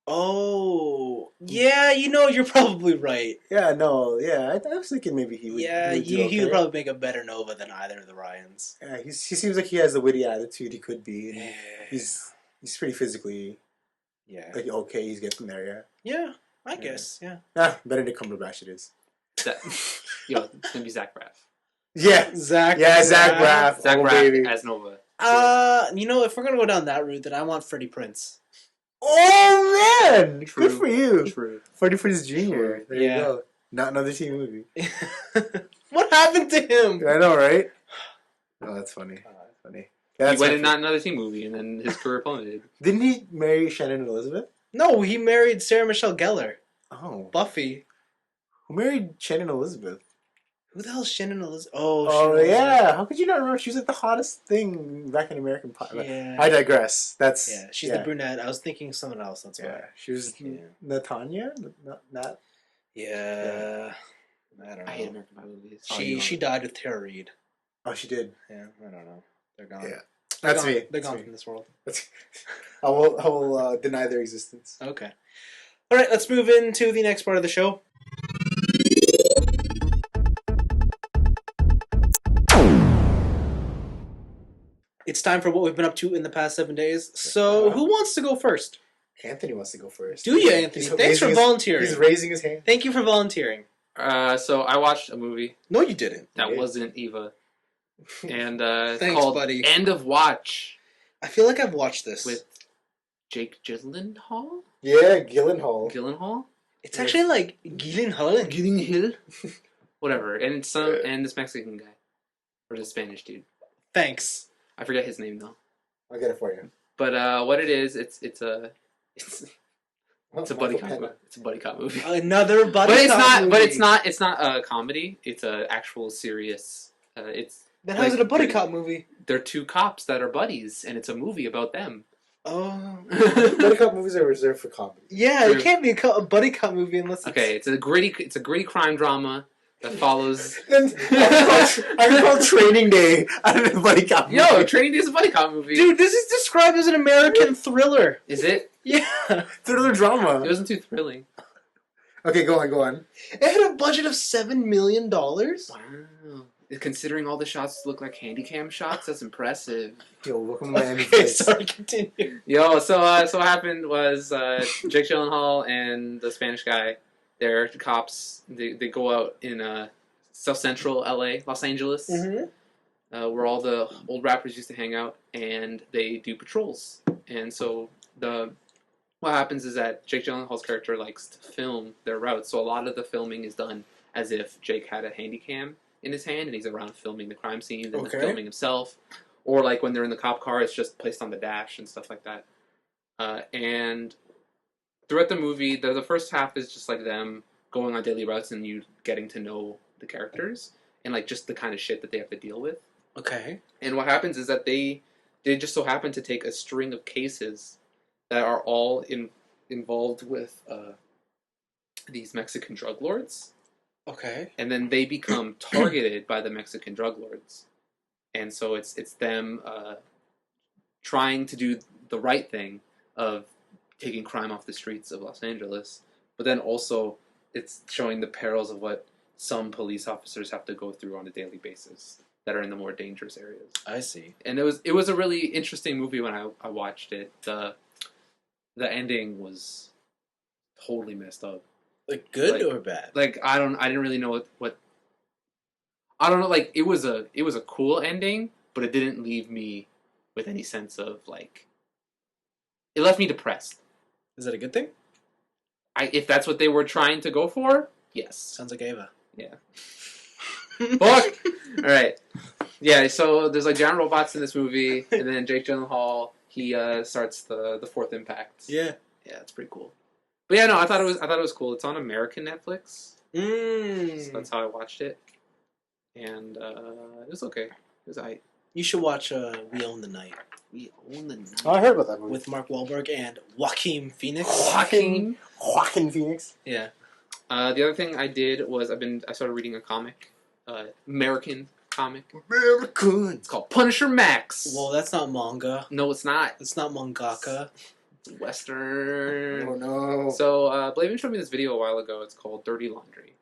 Oh, yeah, you're probably right. Yeah, no, yeah. I was thinking maybe he would... Yeah, he would probably make a better Nova than either of the Ryans. Yeah, he seems like he has the witty attitude he could be. And Yeah. He's pretty physically... Yeah. Like, okay, he's getting there, yeah. Yeah, I guess, yeah. Ah, Benedict Cumberbatch it is. It's gonna be Zach Braff. Yeah. Zach. Yeah, Zach Braff. Zach Oh, Braff baby. as Nova. If we're gonna go down that route, then I want Freddie Prinze. Oh, man! True. Good for you. True. Freddie Prinze Jr. True. There Yeah. you go. Not another teen movie. What happened to him? I know, right? Oh, that's funny. That's funny. He went in not another team movie, and then his career plummeted. Didn't he marry Shannon Elizabeth? No, he married Sarah Michelle Gellar. Oh. Buffy. Who married Shannon Elizabeth? Who the hell's Shannon Elizabeth? Oh, Shannon yeah. How could you not remember? She was like the hottest thing back in American Pie. Yeah. I digress. That's... Yeah, she's the brunette. I was thinking someone else. That's Yeah. why. She was Yeah. Natanya? Not... Yeah. I don't I hate know. American Pie movies. She died with Tara Reid. Oh, she did. Yeah, I don't know. They're gone. Yeah. They're That's gone. me. They're That's gone me. from this world. I will deny their existence. Okay. All right, let's move into the next part of the show. It's time for what we've been up to in the past 7 days. So, who wants to go first? Anthony wants to go first. Do you, Anthony? Thanks for volunteering. He's raising his hand. Thank you for volunteering. So I watched a movie No, you didn't. that Yeah. wasn't Eva, and Thanks, called buddy. End of Watch I feel like I've watched this. with Jake Gyllenhaal. Yeah, Gyllenhaal. Gyllenhaal. It's actually like Gyllenhaal. Gyllenhaal. Whatever, and it's and this Mexican guy, or the Spanish dude. Thanks. I forget his name though. I'll get it for you. But what it is, it's a buddy cop movie. It's a buddy cop movie. Another buddy But it's cop not. movie. But it's not a comedy. It's a actual serious. It's Then how's like, it a buddy cop movie? they're two cops that are buddies, and it's a movie about them. Oh. Buddy cop movies are reserved for comedy. Yeah, it can't be a buddy cop movie unless it's... Okay, it's a gritty crime drama that follows. Then I can call Training Day out of the buddy cop movie. Yo, Training Day is a buddy cop movie. Dude, this is described as an American thriller. Is it? Yeah. Thriller drama. It wasn't too thrilling. Okay, go on. It had a budget of $7 million. Wow. Considering all the shots look like handycam shots, that's impressive. Yo, welcome to Miami Okay, Vice. sorry, continue. Yo, so what happened was Jake Gyllenhaal and the Spanish guy, they're cops. They go out in South Central LA, Los Angeles, Mm-hmm. where all the old rappers used to hang out, and they do patrols. And so what happens is that Jake Gyllenhaal's character likes to film their routes, so a lot of the filming is done as if Jake had a handy cam in his hand and he's around filming the crime scene and then filming himself. Or like when they're in the cop car, it's just placed on the dash and stuff like that. And throughout the movie, the first half is just like them going on daily routes and you getting to know the characters and like just the kind of shit that they have to deal with. Okay. And what happens is that they just so happen to take a string of cases that are all involved with these Mexican drug lords, Okay. and then they become targeted by the Mexican drug lords, and so it's them trying to do the right thing of taking crime off the streets of Los Angeles, but then also it's showing the perils of what some police officers have to go through on a daily basis that are in the more dangerous areas. I see. And it was a really interesting movie when I watched it. The ending was totally messed up. Like good Like- or bad? Like I didn't really know what I don't know. Like it was a cool ending, but it didn't leave me with any sense of like. It left me depressed. Is that a good thing? If that's what they were trying to go for, yes. Sounds like Ava. Yeah. Fuck. All right. Yeah. So there's like giant robots in this movie, and then Jake Gyllenhaal he starts the fourth impact. Yeah. Yeah, it's pretty cool. But yeah, no, I thought it was cool. It's on American Netflix. So that's how I watched it, and it was okay. It was alright. You should watch We Own the Night. We own the night. Oh, I heard about that movie. With Mark Wahlberg and Joaquin Phoenix. Joaquin. Phoenix. Yeah. The other thing I did was I started reading a comic, American comic. American. It's called Punisher Max. Well, that's not manga. No, it's not. It's not mangaka. It's Western. Oh no. So, Blaven showed me this video a while ago. It's called Dirty Laundry.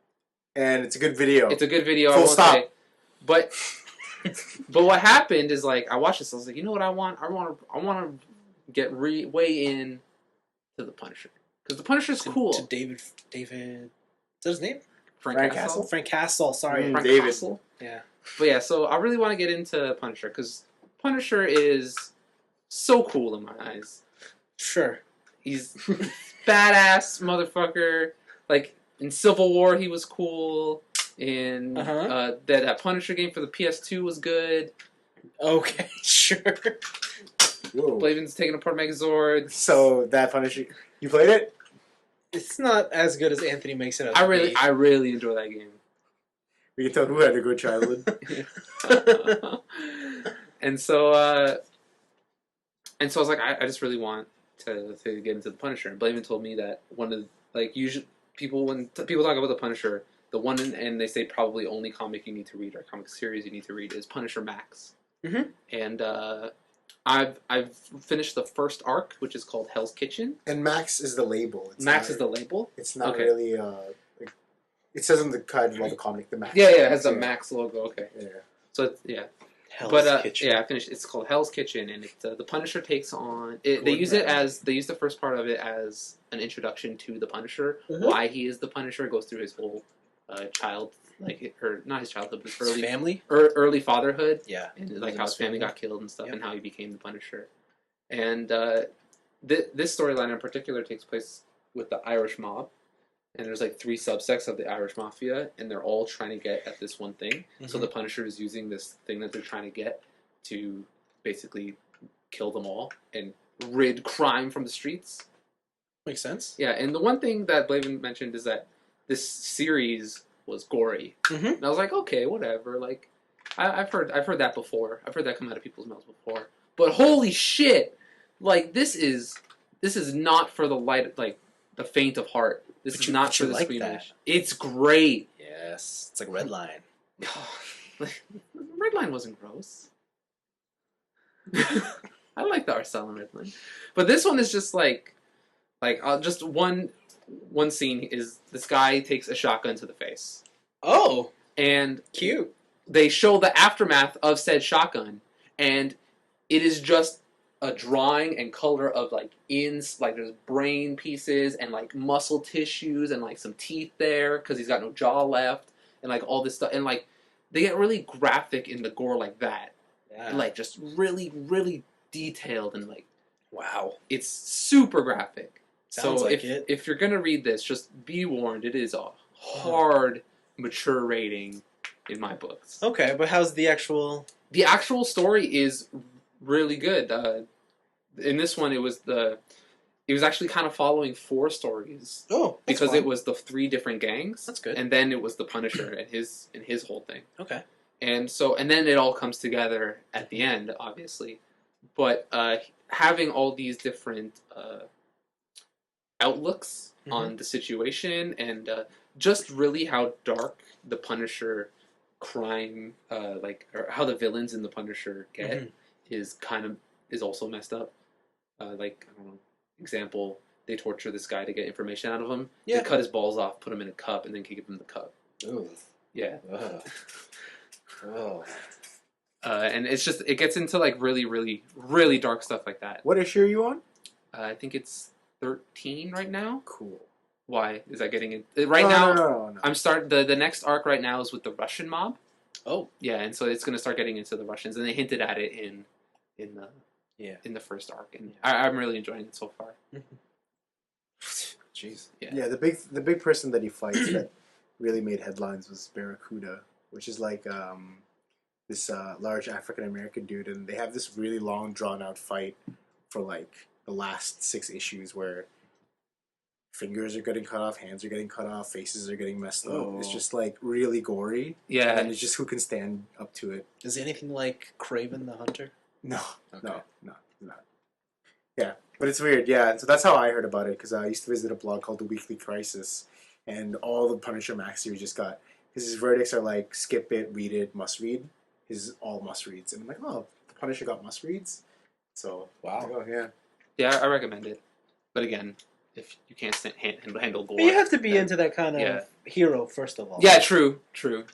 And it's a good video. It's a good video. Full I won't stop. say. But what happened is like I watched this. I was like, you know what I want? I want to get way in to the Punisher because the Punisher's cool. To David. Is that his name? Frank Castle? Frank Castle. Sorry. Frank David. Castle. Yeah. But yeah, so I really want to get into Punisher because Punisher is so cool in my eyes. Sure. He's badass motherfucker. Like in Civil War, he was cool. In that Punisher game for the PS2 was good. Okay. Sure. Whoa. Blaven's taking apart Megazord. So that Punisher, you played it? It's not as good as Anthony makes it out I to be. really enjoy that game. We can tell who had a good childhood. And so I was like, I just really want to get into the Punisher. And Blaven told me that one of like usually people people talk about the Punisher, the one and they say probably only comic you need to read or comic series you need to read is Punisher Max. Mm-hmm. And I've finished the first arc, which is called Hell's Kitchen. And Max is the label. It's Max not, is the label. It's not Okay. really. Like, it says on the card of the comic, the Max. Yeah, it has the Max logo. Okay, Yeah. so it's, yeah. Hell's Kitchen. Yeah, I finished. It's called Hell's Kitchen, and the Punisher takes on. They use the first part of it as an introduction to the Punisher. Mhm. Why he is the Punisher goes through his whole not his childhood, but His family. early fatherhood, Yeah. and like how his family got killed and stuff, Yep. and how he became the Punisher. And this storyline in particular takes place with the Irish mob, and there's like 3 subsects of the Irish mafia, and they're all trying to get at this one thing. So Mhm. the Punisher is using this thing that they're trying to get to basically kill them all and rid crime from the streets. Makes sense. Yeah, and the one thing that Blaven mentioned is that this series was gory, Mhm. and I was like, okay, whatever. Like, I've heard that before. I've heard that come out of people's mouths before. But holy shit! Like this is not for the the faint of heart. This But is you- not but for you the like squeamish. that. It's great. Yes. It's like Red Line. Red Line wasn't gross. I like the Arcella Red Line, but this one is just just one scene is this guy takes a shotgun to the face, Oh, and cute. they show the aftermath of said shotgun, and it is just a drawing and color of there's brain pieces and like muscle tissues and like some teeth there because he's got no jaw left and like all this stuff and like they get really graphic in the gore like that. Yeah. And, like just really really detailed and like Wow. it's super graphic. Sounds so like it. if you're gonna read this, just be warned, it is a hard mature rating in my books. Okay, but how's the actual? The actual story is really good. In this one, it was actually kind of following 4 stories Oh, that's because fun. it was the 3 different gangs. That's good. And then it was the Punisher and his whole thing. Okay. And then it all comes together at the end, obviously. But having all these different outlooks on the situation, and just really how dark the Punisher crime, or how the villains in the Punisher get is also messed up. Like, I don't know, example, they torture this guy to get information out of him. Yeah. They cut his balls off, put him in a cup, and then give him the cup. Ooh. Yeah. Oh. And it's just, it gets into like really, really, really dark stuff like that. What issue are you on? I think it's 13 right now. Cool. Why is that getting in? Right now, No. I'm the next arc right now is with the Russian mob. Oh. Yeah, and so it's going to start getting into the Russians, and they hinted at it in the first arc, and I'm really enjoying it so far. Jeez. Yeah, the big person that he fights that really made headlines was Barracuda, which is like this large African American dude, and they have this really long drawn out fight for like the last 6 issues where fingers are getting cut off, hands are getting cut off, faces are getting messed up. Oh. It's just like really gory. Yeah, And it's just who can stand up to it. Is it anything like Kraven the Hunter? No, Okay. no, not. Yeah, but it's weird. Yeah, so that's how I heard about it, because I used to visit a blog called The Weekly Crisis, and all the Punisher Max series just got, because his verdicts are like skip it, read it, must read. His all must reads, and I'm like, oh, the Punisher got must reads. So Wow. oh yeah. Yeah, I recommend it. But again, if you can't handle gore, But you have to be then- into that kind of hero first of all. Yeah, true.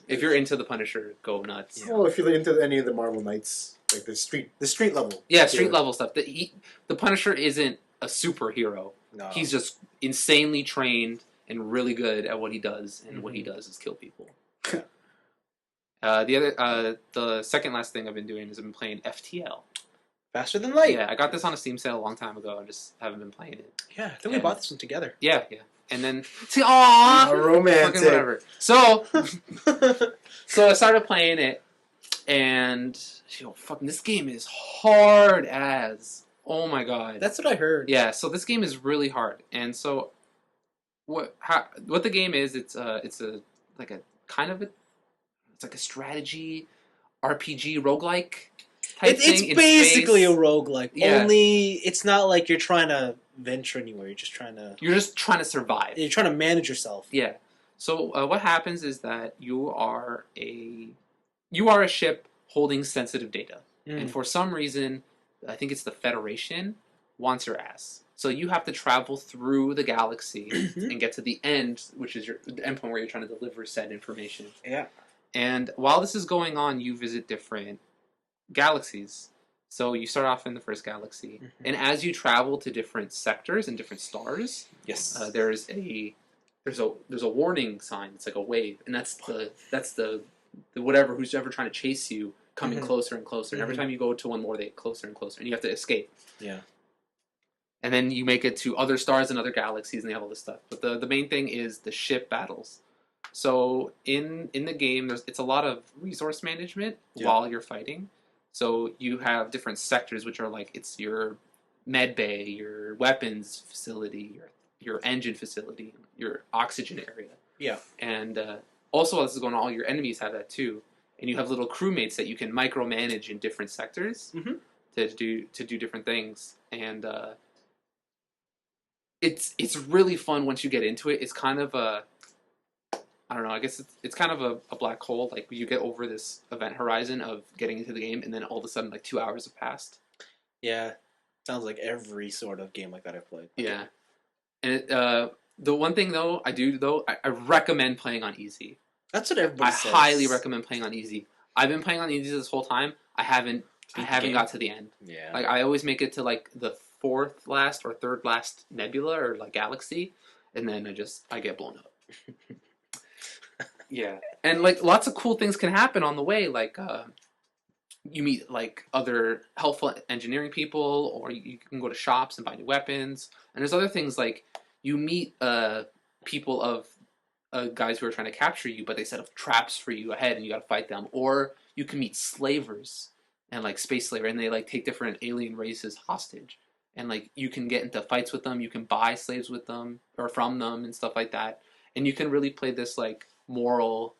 If you're into the Punisher, go nuts. Yeah. Well, if you're into any of the Marvel Knights, like the street level. Yeah, street level stuff. The Punisher isn't a superhero. No. He's just insanely trained and really good at what he does, and what he does is kill people. The second last thing I've been doing is I've been playing FTL. Faster Than Light. Yeah, I got this on a Steam sale a long time ago. I just haven't been playing it. Yeah, I think we bought this one together. Yeah. And then, aww, Romantic. fucking whatever. So I started playing it, and fucking this game is hard as. Oh my god. That's what I heard. Yeah, so this game is really hard, and so what the game is? It's a strategy RPG roguelike type thing. It's basically a space. roguelike. Yeah. Only it's not like you're trying to venture anywhere. You're just trying to survive. You're trying to manage yourself. Yeah. So what happens is that you are a ship holding sensitive data, and for some reason, I think it's the Federation wants your ass. So you have to travel through the galaxy and get to the end, which is the end point where you're trying to deliver said information. Yeah. And while this is going on, you visit different galaxies. So you start off in the first galaxy, and as you travel to different sectors and different stars, Yes. there's a warning sign. It's like a wave, and that's the who's ever trying to chase you coming closer and closer. And every time you go to one more, they get closer and closer, and you have to escape. Yeah. And then you make it to other stars and other galaxies, and they have all this stuff. But the main thing is the ship battles. So in the game, it's a lot of resource management while you're fighting. So you have different sectors, which are like, it's your med bay, your weapons facility, your engine facility, your oxygen area. Yeah. And also, as this is going on, all your enemies have that too. And you have little crewmates that you can micromanage in different sectors to do different things. And it's really fun once you get into it. It's kind of I don't know, I guess it's kind of a black hole. Like, you get over this event horizon of getting into the game, and then all of a sudden, like, 2 hours have passed. Yeah. Sounds like every sort of game like that I've played. Yeah. And the one thing, though, I recommend playing on easy. That's what everybody says. I highly recommend playing on easy. I've been playing on easy this whole time. I haven't got to the end. Yeah. Like, I always make it to, like, the fourth last or third last nebula or, like, galaxy, and then I get blown up. Yeah. And, like, lots of cool things can happen on the way. Like, you meet, like, other helpful engineering people, or you can go to shops and buy new weapons. And there's other things, like, you meet people of guys who are trying to capture you, but they set up traps for you ahead, and you got to fight them. Or you can meet slavers and, like, space slaver, and they, like, take different alien races hostage. And, like, you can get into fights with them. You can buy slaves with them or from them and stuff like that. And you can really play this, like, moral,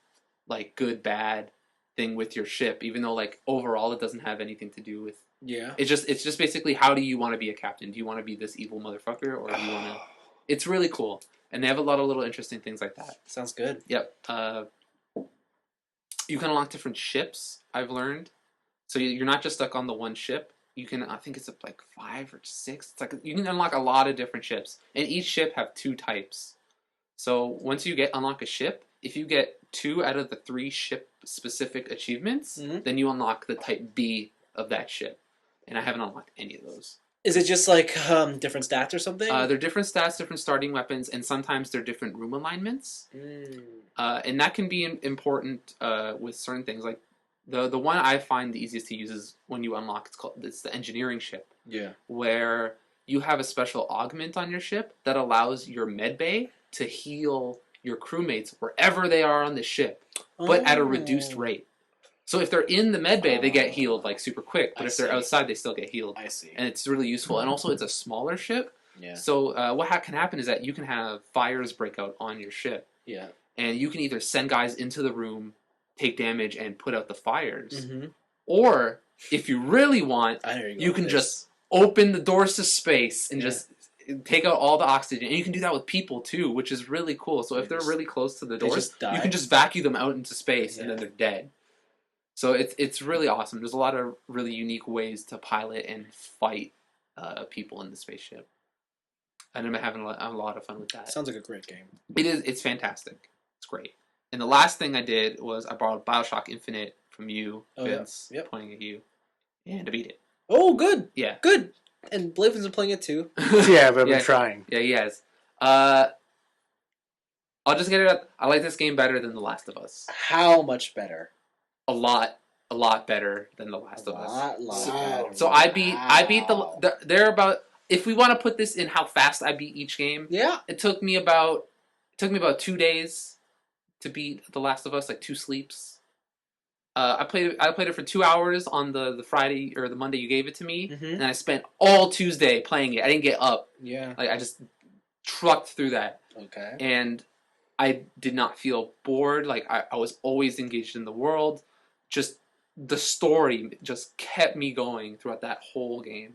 like, good bad thing with your ship, even though, like, overall it doesn't have anything to do with. Yeah. It's just basically, how do you want to be a captain? Do you want to be this evil motherfucker, or do you want to It's really cool, and they have a lot of little interesting things like that. Sounds good. Yep. You can unlock different ships, I've learned. So you're not just stuck on the one ship. You can, I think it's up like 5 or 6. It's like you can unlock a lot of different ships, and each ship have 2 types. So once you unlock a ship, if you get 2 out of the 3 ship specific achievements, then you unlock the type B of that ship. And I haven't unlocked any of those. Is it just like different stats or something? They're different stats, different starting weapons, and sometimes they're different room alignments. And that can be important with certain things. Like the one I find the easiest to use is when you unlock. It's the engineering ship. Yeah. Where you have a special augment on your ship that allows your medbay to heal your crewmates wherever they are on the ship, but at a reduced rate. So if they're in the medbay, they get healed like super quick. But if they're outside, they still get healed. I see. And it's really useful. And also, it's a smaller ship. Yeah. So what can happen is that you can have fires break out on your ship. Yeah. And you can either send guys into the room, take damage, and put out the fires. Or, if you really want, you can just open the doors to space and just take out all the oxygen. And you can do that with people, too, which is really cool. So if they're really close to the doors, you can just vacuum them out into space, and then they're dead. So it's really awesome. There's a lot of really unique ways to pilot and fight people in the spaceship. And I'm having a lot of fun with that. Sounds like a great game. It is. It's fantastic. It's great. And the last thing I did was I borrowed Bioshock Infinite from you, Vince, pointing at you, and I beat it. Oh, good. Yeah. Good. And Blaven's been playing it too. Yeah, but I've been trying. Yeah, he has. I'll just get it up. I like this game better than The Last of Us. How much better? A lot better than The Last of Us. Wow. So I beat they're about, if we want to put this in how fast I beat each game, it took me about 2 days to beat The Last of Us, like 2 sleeps. I played it for 2 hours on the Friday or the Monday you gave it to me, and I spent all Tuesday playing it. I didn't get up. Yeah. Like I just trucked through that. Okay. And I did not feel bored. Like I was always engaged in the world. Just the story just kept me going throughout that whole game.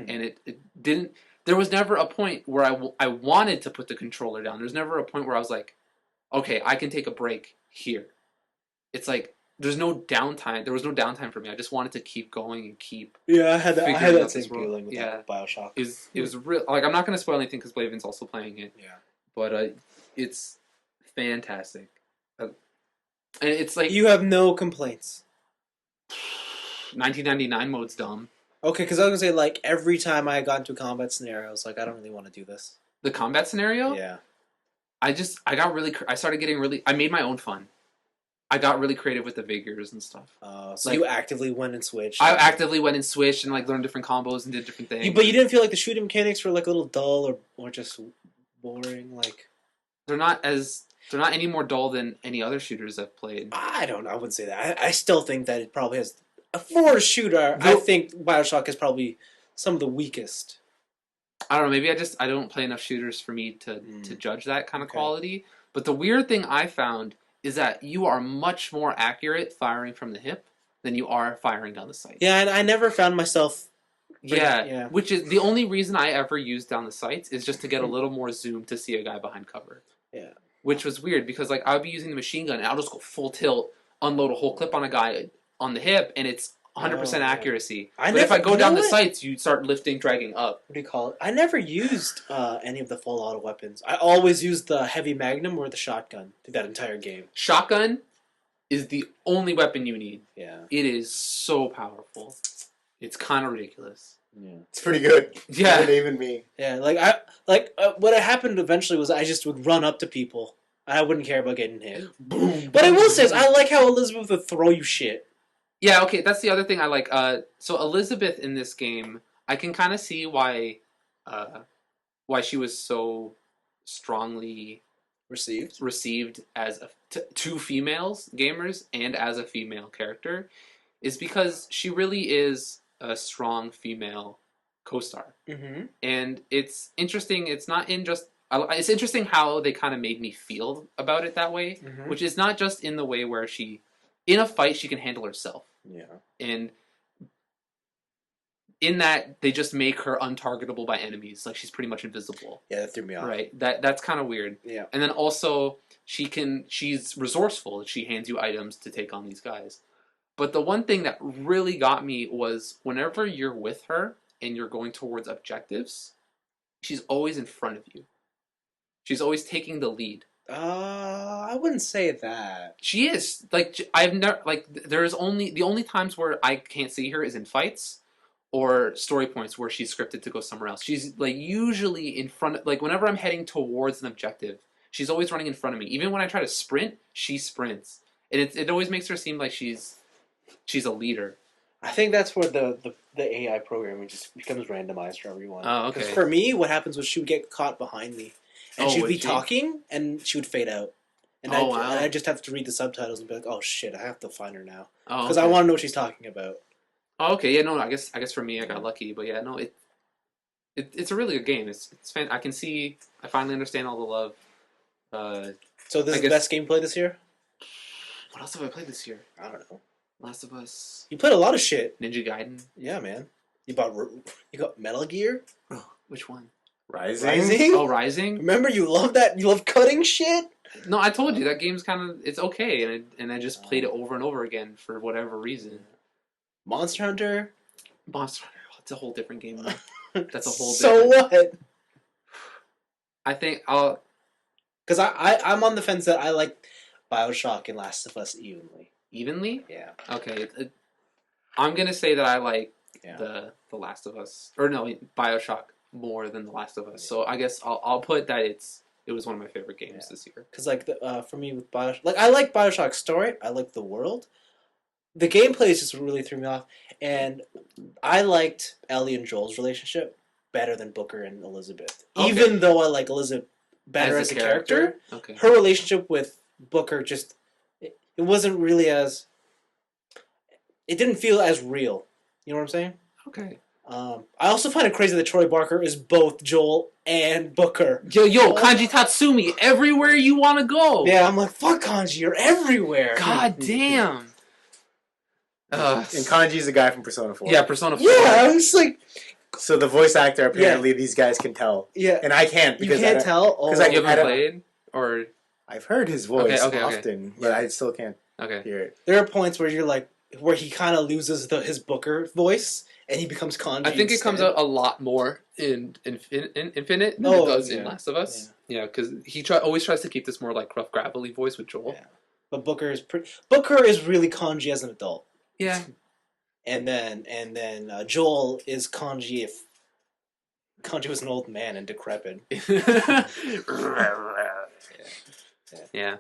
And it didn't. There was never a point where I wanted to put the controller down. There's never a point where I was like, okay, I can take a break here. It's like there's no downtime. There was no downtime for me. I just wanted to keep going and keep. Yeah, I had that same world. feeling with that Bioshock. It was real. Like I'm not going to spoil anything because Blaven's also playing it. Yeah. But it's fantastic. And it's like you have no complaints. 1999 mode's dumb. Okay, because I was gonna say like every time I got into a combat scenario, I was like, I don't really want to do this. The combat scenario? Yeah. I started getting really. I made my own fun. I got really creative with the vigors and stuff. So like, you actively went and switched. I actively went and switched and like learned different combos and did different things. But you didn't feel like the shooting mechanics were like a little dull or just boring. Like they're not any more dull than any other shooters I've played. I don't know. I wouldn't say that. I still think that it probably has for a shooter. I think Bioshock is probably some of the weakest. I don't know. Maybe I don't play enough shooters for me to judge that kind of quality. But the weird thing I found is that you are much more accurate firing from the hip than you are firing down the sights. Yeah, and I never found myself. Yeah, which is the only reason I ever used down the sights is just to get a little more zoom to see a guy behind cover. Yeah. Which was weird because like I would be using the machine gun and I'll just go full tilt, unload a whole clip on a guy on the hip, and it's 100% accuracy. But if I go down the sights, you start lifting, dragging up. What do you call it? I never used any of the full auto weapons. I always used the heavy magnum or the shotgun through that entire game. Shotgun is the only weapon you need. Yeah. It is so powerful. It's kind of ridiculous. Yeah. It's pretty good. Yeah. Even me. Yeah, what happened eventually was I just would run up to people. I wouldn't care about getting hit. Boom. But I will say is I like how Elizabeth would throw you shit. Yeah, okay, that's the other thing I like. So Elizabeth in this game, I can kind of see why she was so strongly received as two females gamers and as a female character, is because she really is a strong female co-star. Mm-hmm. And it's interesting. It's interesting how they kind of made me feel about it that way, which is not just in the way where in a fight she can handle herself. Yeah. And in that they just make her untargetable by enemies. Like she's pretty much invisible. Yeah, that threw me off. Right. That's kind of weird. Yeah. And then also she's resourceful. She hands you items to take on these guys. But the one thing that really got me was whenever you're with her and you're going towards objectives, she's always in front of you. She's always taking the lead. I wouldn't say that. She is. Like I've never like there's only the only times where I can't see her is in fights or story points where she's scripted to go somewhere else. She's like usually in front of, like whenever I'm heading towards an objective, she's always running in front of me. Even when I try to sprint, she sprints. And it always makes her seem like she's a leader. I think that's where the AI programming just becomes randomized for everyone. Oh, okay. Because for me, what happens was she would get caught behind me, and she'd be she? talking, and she would fade out. And Oh, wow. I just have to read the subtitles and be like, oh shit, I have to find her now. Oh, Because okay. I want to know what she's talking about. Oh, okay. Yeah, no, I guess for me I got lucky, but yeah, no, it's a really good game. It's I can see I finally understand all the love. So this is the best gameplay this year? What else have I played this year? I don't know. Last of Us, You played a lot of shit. Ninja Gaiden. Yeah, man. You got Metal Gear? Which one? Rising? Oh, Rising. Remember, you love that? You love cutting shit? No, I told you that game's kind of it's okay, and I just played it over and over again for whatever reason. Monster Hunter? Monster Hunter, it's a whole different game. Now. That's a whole. So different... what? I think I'll. Because I'm on the fence that I like Bioshock and Last of Us evenly. Evenly? Yeah. Okay. I'm gonna say that I like Yeah. the Last of Us, or no, Bioshock more than the Last of Us. So I guess I'll put that it was one of my favorite games this year. Because like for me with Bioshock, like I like Bioshock's story, I like the world. The gameplay just really threw me off, and I liked Ellie and Joel's relationship better than Booker and Elizabeth. Okay. Even though I like Elizabeth better as a character, okay. her relationship with Booker just it wasn't really as it didn't feel as real. You know what I'm saying? Okay. I also find it crazy that Troy Barker is both Joel and Booker. Yo, Kanji Tatsumi, everywhere you want to go. Yeah, I'm like, fuck Kanji, you're everywhere. God damn. And Kanji's the guy from Persona 4. Yeah, Persona 4. Yeah, I was like, So the voice actor, apparently, these guys can tell. yeah. And I can't You because can't tell? because Oh. I- You I haven't don't- played? Or... I've heard his voice Okay. often, but I still can't Okay. hear it. There are points where you're like, where he kind of loses his Booker voice, and he becomes Kanji I think it comes instead. out a lot more in Infinite than Oh, it does yeah. in Last of Us. Yeah, because he always tries to keep this more like rough, gravelly voice with Joel. Yeah. But Booker is really Kanji as an adult. Yeah. And then Joel is Kanji if Kanji was an old man and decrepit. Yeah.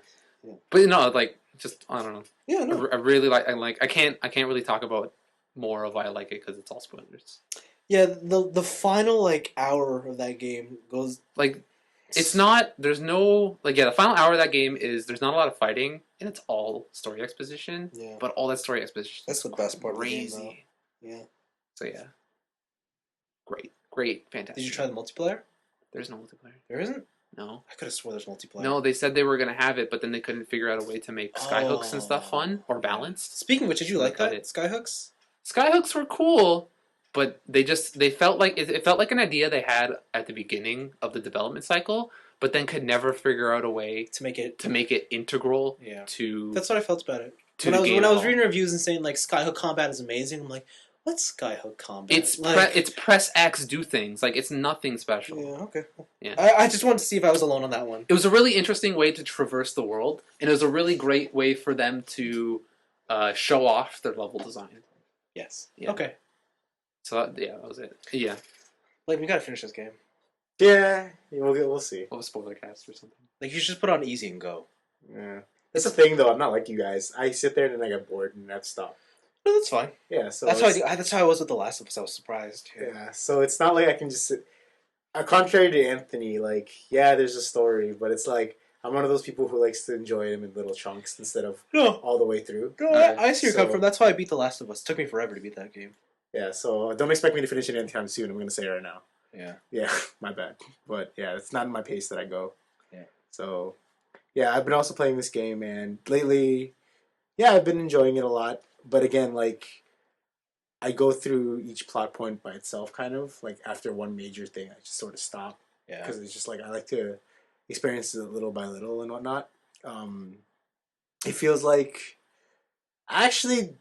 But no, like just I don't know. Yeah, no. I really I can't really talk about more of why I like it because it's all spoilers. Yeah, the final like hour of that game goes Like it's not there's no like the final hour of that game is there's not a lot of fighting and it's all story exposition. Yeah. But all that story exposition That's is the best part of the game, crazy. Yeah. So yeah. Great, fantastic. Did you try the multiplayer? There's no multiplayer. There isn't? No. I could have swore there's multiplayer. No, they said they were gonna have it, but then they couldn't figure out a way to make skyhooks and stuff fun or balanced. Speaking of which, did you like Cut that? it. Skyhooks? Skyhooks were cool, but they felt like it felt like an idea they had at the beginning of the development cycle, but then could never figure out a way To make it integral Yeah. to That's what I felt about it. to When the game I at was all. reading reviews and saying like Skyhook combat is amazing, I'm like, what's Skyhook combat? It's like, it's press X do things like it's nothing special. Yeah, okay. Yeah. I just wanted to see if I was alone on that one. It was a really interesting way to traverse the world, and it was a really great way for them to show off their level design. Yes. Yeah. Okay. So that was it. Yeah, Like we gotta finish this game. Yeah, we'll see. what was spoiler cast or something? Like you should just put it on easy and go. Yeah. That's the thing, though. I'm not like you guys. I sit there and then I get bored and that's stop. No, that's fine. Yeah, so That's how I was with the last of Us. I was surprised. Yeah, so it's not like I can just sit. Contrary to Anthony, like, yeah, there's a story, but it's like I'm one of those people who likes to enjoy them in little chunks instead of No. all the way through. No, I see where you're coming So- from. That's why I beat The Last of Us. It took me forever to beat that game. Yeah, so don't expect me to finish it anytime soon. I'm gonna say it right now. Yeah. Yeah, my bad. But yeah, it's not in my pace that I go. Yeah. So, yeah, I've been also playing this game, and lately, yeah, I've been enjoying it a lot. But again, like, I go through each plot point by itself, kind of like after one major thing, I just sort of stop Yeah. because it's just like I like to experience it little by little and whatnot. It feels like I actually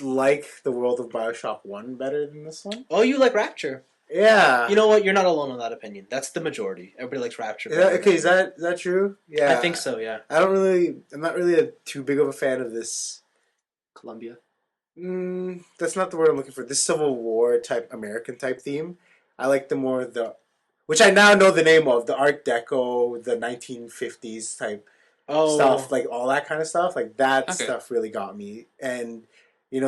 like the world of Bioshock 1 better than this one. Oh, you like Rapture? Yeah. You know what? You're not alone on that opinion. That's the majority. Everybody likes Rapture. Is that true? Yeah. I think so. Yeah. I'm not really too big of a fan of this. Columbia. That's not the word I'm looking for. This Civil War type American type theme. I like which I now know the name of, the Art Deco, the 1950s type stuff, like all that kind of stuff. Like that stuff really got me. And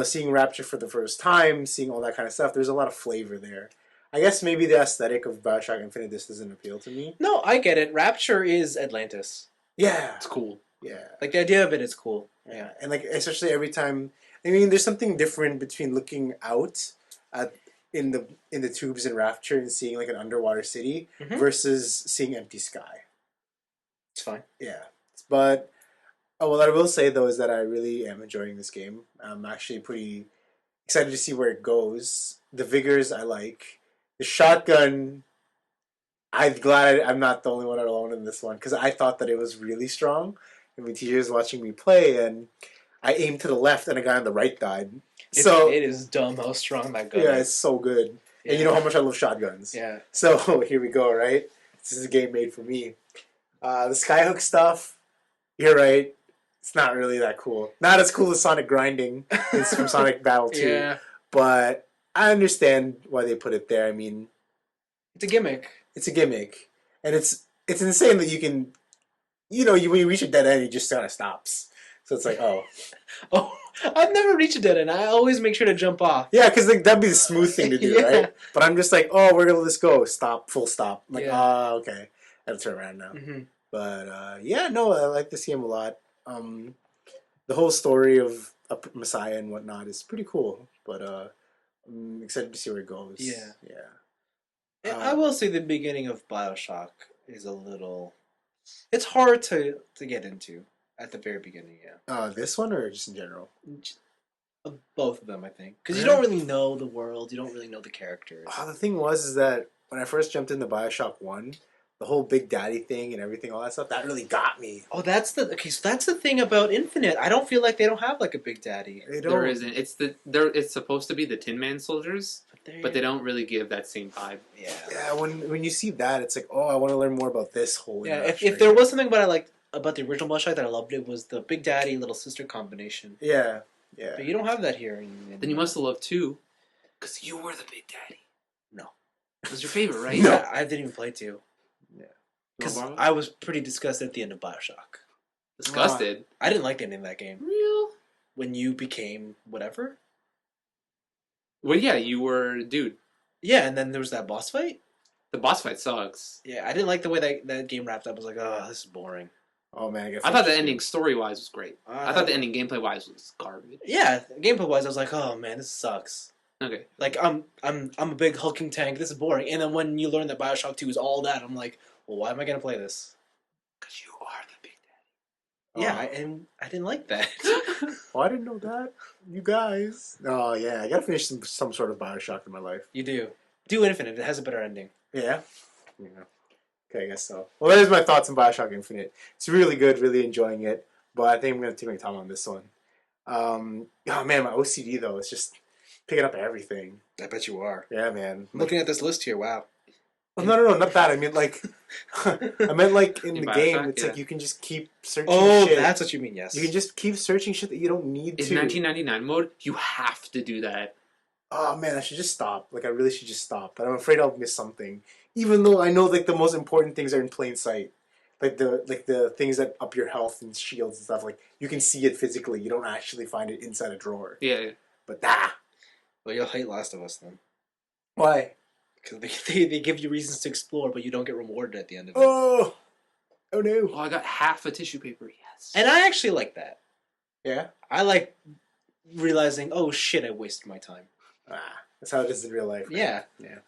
seeing Rapture for the first time, seeing all that kind of stuff, there's a lot of flavor there. I guess maybe the aesthetic of Bioshock Infinite just doesn't appeal to me. No, I get it. Rapture is Atlantis. Yeah. It's cool. Yeah. Like the idea of it is cool. Yeah. And like especially every time, I mean, there's something different between looking out in the tubes in Rapture and seeing like an underwater city versus seeing empty sky. It's fine. Yeah. But what I will say though is that I really am enjoying this game. I'm actually pretty excited to see where it goes. The vigors I like. The shotgun, I'm glad I'm not the only one alone in this one because I thought that it was really strong. And my teacher was watching me play, and I aimed to the left, and a guy on the right died. It is dumb how strong that gun is. Yeah, it's so good. Yeah. And you know how much I love shotguns. Yeah. So here we go, right? This is a game made for me. The skyhook stuff, you're right. It's not really that cool. Not as cool as Sonic grinding. It's from Sonic Battle 2. Yeah. But I understand why they put it there. I mean, it's a gimmick. It's a gimmick. And it's insane that you can, when you reach a dead end, it just kind of stops. So it's like, oh. Oh, I've never reached a dead end. I always make sure to jump off. Yeah, because that'd be the smooth thing to do, right? But I'm just like, oh, we're going to let this go. Stop, full stop. I'm like, okay. I have to turn around now. Mm-hmm. But, I like this game a lot. The whole story of a Messiah and whatnot is pretty cool. But I'm excited to see where it goes. Yeah. Yeah. I will say the beginning of Bioshock is a little... It's hard to get into at the very beginning, yeah. This one or just in general? Both of them, I think. Because you don't really know the world. You don't really know the characters. The thing is that when I first jumped into Bioshock 1, the whole Big Daddy thing and everything, all that stuff, that really got me. Oh, so that's the thing about Infinite. I don't feel like they don't have like a Big Daddy. There isn't. It's supposed to be the Tin Man soldiers, but they don't really give that same vibe. Yeah. Yeah. When you see that, it's like, oh, I want to learn more about this whole. Yeah. If there was something I liked about the original Bioshock that I loved, it was the Big Daddy little sister combination. Yeah. Yeah. But you don't have that here. Then you must have loved 2, because you were the Big Daddy. No. It was your favorite, right? No, I didn't even play 2. Yeah. Because I was pretty disgusted at the end of Bioshock. Disgusted? I didn't like the ending of that game. Real? When you became whatever? Well, yeah, you were a dude. Yeah, and then there was that boss fight. The boss fight sucks. Yeah, I didn't like the way that game wrapped up. I was like, oh, this is boring. Oh man, I thought the ending story-wise was great. I thought the ending gameplay-wise was garbage. Yeah, gameplay-wise, I was like, oh man, this sucks. Okay. Like I'm a big hulking tank. This is boring. And then when you learn that Bioshock 2 is all that, I'm like, well, why am I gonna play this? Because you are the Big Daddy. Yeah, and I didn't like that. Oh, I didn't know that. You guys. Oh yeah, I gotta finish some sort of Bioshock in my life. You do. Do Infinite. It has a better ending. Yeah. Yeah. Okay, I guess so. Well, that is my thoughts on Bioshock Infinite. It's really good, really enjoying it, but I think I'm going to take my time on this one. Oh man, my OCD though is just picking up everything. I bet you are. Yeah, man. I'm looking at this list here, wow. Oh, no, not that. I mean, like, I meant like in the Bioshock, game, it's like you can just keep searching shit. That's what you mean, yes. You can just keep searching shit that you don't need to. In 1999 mode, you have to do that. Oh man, I should just stop. Like, I really should just stop. But I'm afraid I'll miss something. Even though I know like the most important things are in plain sight, like the things that up your health and shields and stuff. Like you can see it physically. You don't actually find it inside a drawer. Yeah. But Well, you'll hate Last of Us then. Why? Because they give you reasons to explore, but you don't get rewarded at the end of it. Oh no. Oh, I got half a tissue paper. Yes. And I actually like that. Yeah. I like realizing, oh shit, I wasted my time. That's how it is in real life. Right? Yeah. Yeah.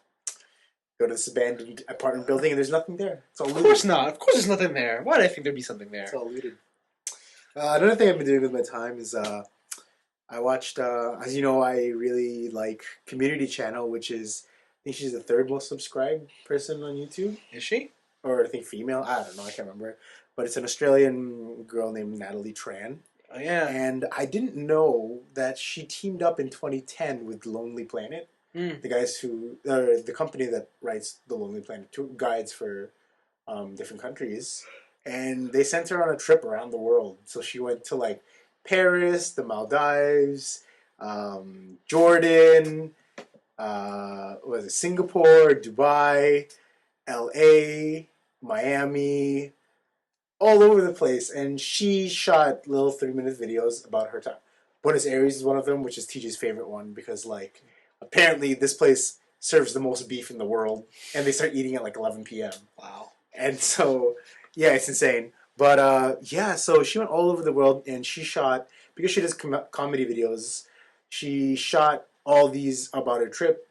Go to this abandoned apartment building and there's nothing there. It's all looted. Of course not. Of course there's nothing there. Why did I think there'd be something there? It's all looted. Another thing I've been doing with my time is I watched, as you know, I really like Community Channel, which is, I think she's the third most subscribed person on YouTube. Is she? Or I think female. I don't know. I can't remember. But it's an Australian girl named Natalie Tran. Oh yeah. And I didn't know that she teamed up in 2010 with Lonely Planet. Mm. The guys who, or the company that writes the Lonely Planet guides for different countries. And they sent her on a trip around the world. So she went to like Paris, the Maldives, Jordan, was it Singapore, Dubai, LA, Miami, all over the place. And she shot little 3-minute videos about her time. Buenos Aires is one of them, which is TJ's favorite one because, like, apparently this place serves the most beef in the world, and they start eating at like 11 p.m. Wow. And so, yeah, it's insane. But yeah, so she went all over the world, and she shot, because she does comedy videos, she shot all these about her trip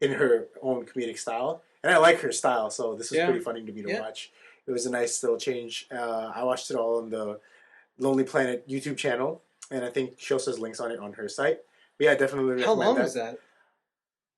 in her own comedic style. And I like her style, so this was pretty funny to me to watch. It was a nice little change. I watched it all on the Lonely Planet YouTube channel, and I think she also has links on it on her site. But yeah, definitely recommend that. How long was that?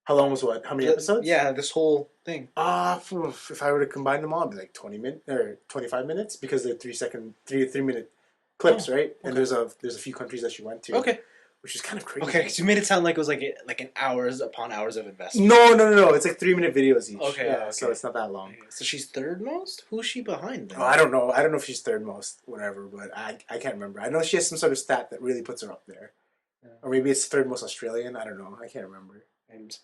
How long was what? How many episodes? Yeah, this whole thing. If I were to combine them all, it'd be like 20 minutes or 25 minutes because they're 3-minute clips, right? Okay. And there's a few countries that she went to. Okay. Which is kind of crazy. Okay, because you made it sound like it was like an hours upon hours of investment. No. It's like 3-minute videos each. Okay. Yeah, okay. so it's not that long. So she's third most? Who's she behind then? Oh, I don't know. I don't know if she's third most, whatever, but I can't remember. I know she has some sort of stat that really puts her up there. Yeah. Or maybe it's third most Australian. I don't know. I can't remember. And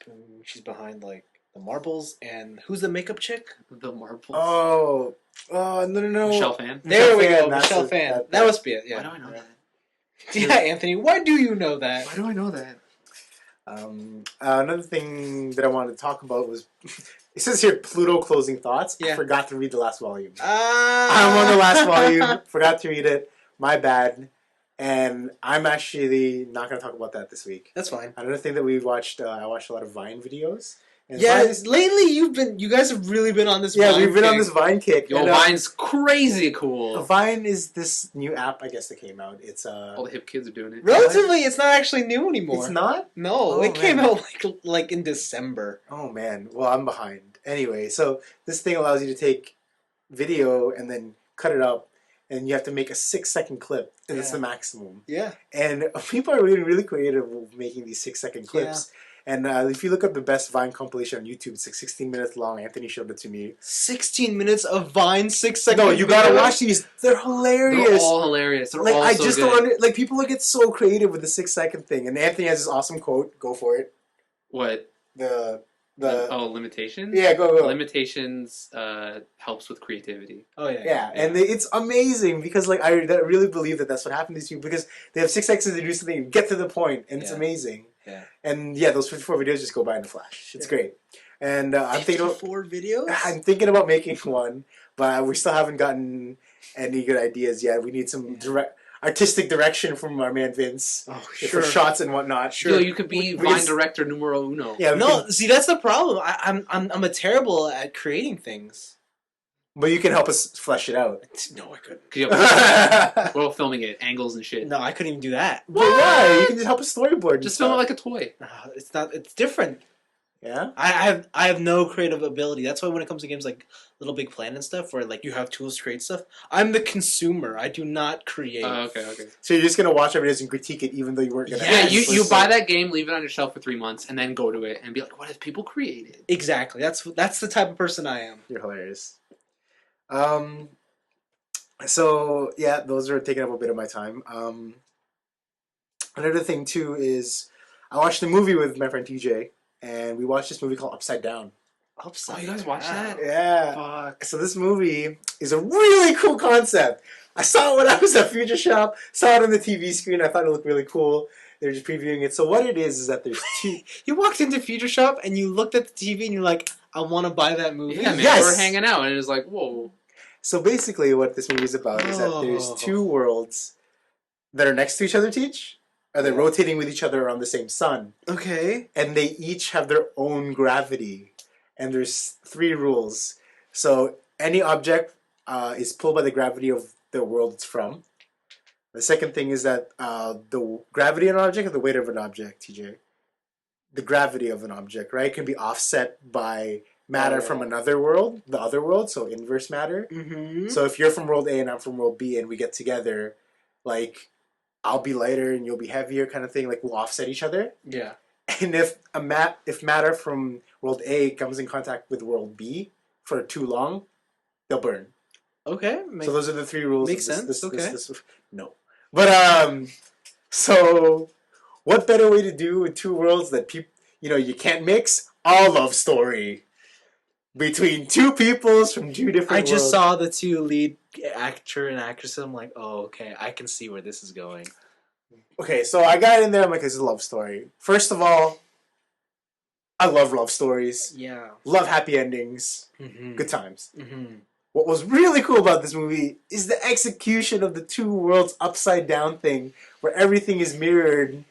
she's behind like the Marbles and who's the makeup chick? The Marbles. Oh, no. Michelle Fan. There we go, That's Michelle Fan. That must be it. Yeah. Why do I know that? Yeah, Anthony. Why do you know that? Why do I know that? Another thing that I wanted to talk about was it says here Pluto closing thoughts. Yeah. I forgot to read the last volume. I'm on the last volume. Forgot to read it. My bad. And I'm actually not going to talk about that this week. That's fine. Another thing that we watched, I watched a lot of Vine videos. And Yeah, Vine, lately you guys have really been on this. yeah, Vine we've been kick. on this Vine kick. Yo, And, Vine's crazy cool. Vine is this new app, I guess, that came out. It's All the hip kids are doing it. Relatively, it's not actually new anymore. It's not? No, Oh, it came man. out like in December. Oh man, well I'm behind. Anyway, so this thing allows you to take video and then cut it up, and you have to make a 6-second clip, and that's the maximum. Yeah. And people are really, really creative with making these 6-second clips. And if you look up the best Vine compilation on YouTube, it's like 16 minutes long. Anthony showed it to me. 16 minutes of Vine, 6-second. No, you gotta watch these. They're hilarious. They're all hilarious. They're like all I so just good. don't like people get so creative with the 6-second thing. And Anthony has this awesome quote. Go for it. What? The limitations? yeah, go. Limitations helps with creativity. Oh yeah. Yeah, and it's amazing because like I really believe that that's what happened to these people because they have 6 seconds to do something, get to the point, and it's amazing. Yeah. And yeah, those 54 videos just go by in a flash. It's great. And I'm thinking about 54 videos. I'm thinking about making one, but we still haven't gotten any good ideas yet. We need some artistic direction from our man Vince. Oh For shots and whatnot. Yo, you could be Vine director numero uno. Yeah, No, see that's the problem. I'm a terrible at creating things. but you can help us flesh it out. No, I couldn't. We're all filming it, angles and shit. No, I couldn't even do that. But why? You can just help us storyboard. Just film it like a toy. It's not. It's different. Yeah. I have no creative ability. That's why when it comes to games like Little Big Planet and stuff, where like you have tools to create stuff, I'm the consumer. I do not create. Okay. So you're just gonna watch our videos and critique it, even though you weren't gonna. Yeah, you buy that game, leave it on your shelf for 3 months, and then go to it and be like, "What have people created?" Exactly. That's the type of person I am. You're hilarious. So yeah, those are taking up a bit of my time. Another thing too is I watched a movie with my friend TJ, and we watched this movie called Upside Down. Upside Oh, you guys watch that? Yeah. Fuck. So this movie is a really cool concept. I saw it when I was at Future Shop. Saw it on the TV screen. I thought it looked really cool. They were just previewing it. So what it is that there's two. You walked into Future Shop and you looked at the TV and you're like, I want to buy that movie. Yeah, man. Yes! We were hanging out, and it was like, "Whoa." So basically, what this movie is about is that there's two worlds that are next to each other. Are they rotating with each other around the same sun? Okay. And they each have their own gravity. And there's 3 rules. So any object is pulled by the gravity of the world it's from. The second thing is that the gravity of an object or the weight of an object, TJ? The gravity of an object, right, can be offset by matter from another world, the other world, so inverse matter. Mm-hmm. So if you're from world A and I'm from world B and we get together, like, I'll be lighter and you'll be heavier kind of thing, like we'll offset each other. Yeah. And if matter from world A comes in contact with world B for too long, they'll burn. Okay. So those are the three rules. Makes sense. No. But so what better way to do with two worlds that people, you can't mix? A love story between two peoples from two different worlds. I just saw the two lead actor and actress. I'm like, oh, okay, I can see where this is going. Okay, so I got in there. I'm like, this is a love story. First of all, I love love stories. Yeah. Love happy endings. Mm-hmm. Good times. Mm-hmm. What was really cool about this movie is the execution of the two worlds upside down thing, where everything is mirrored.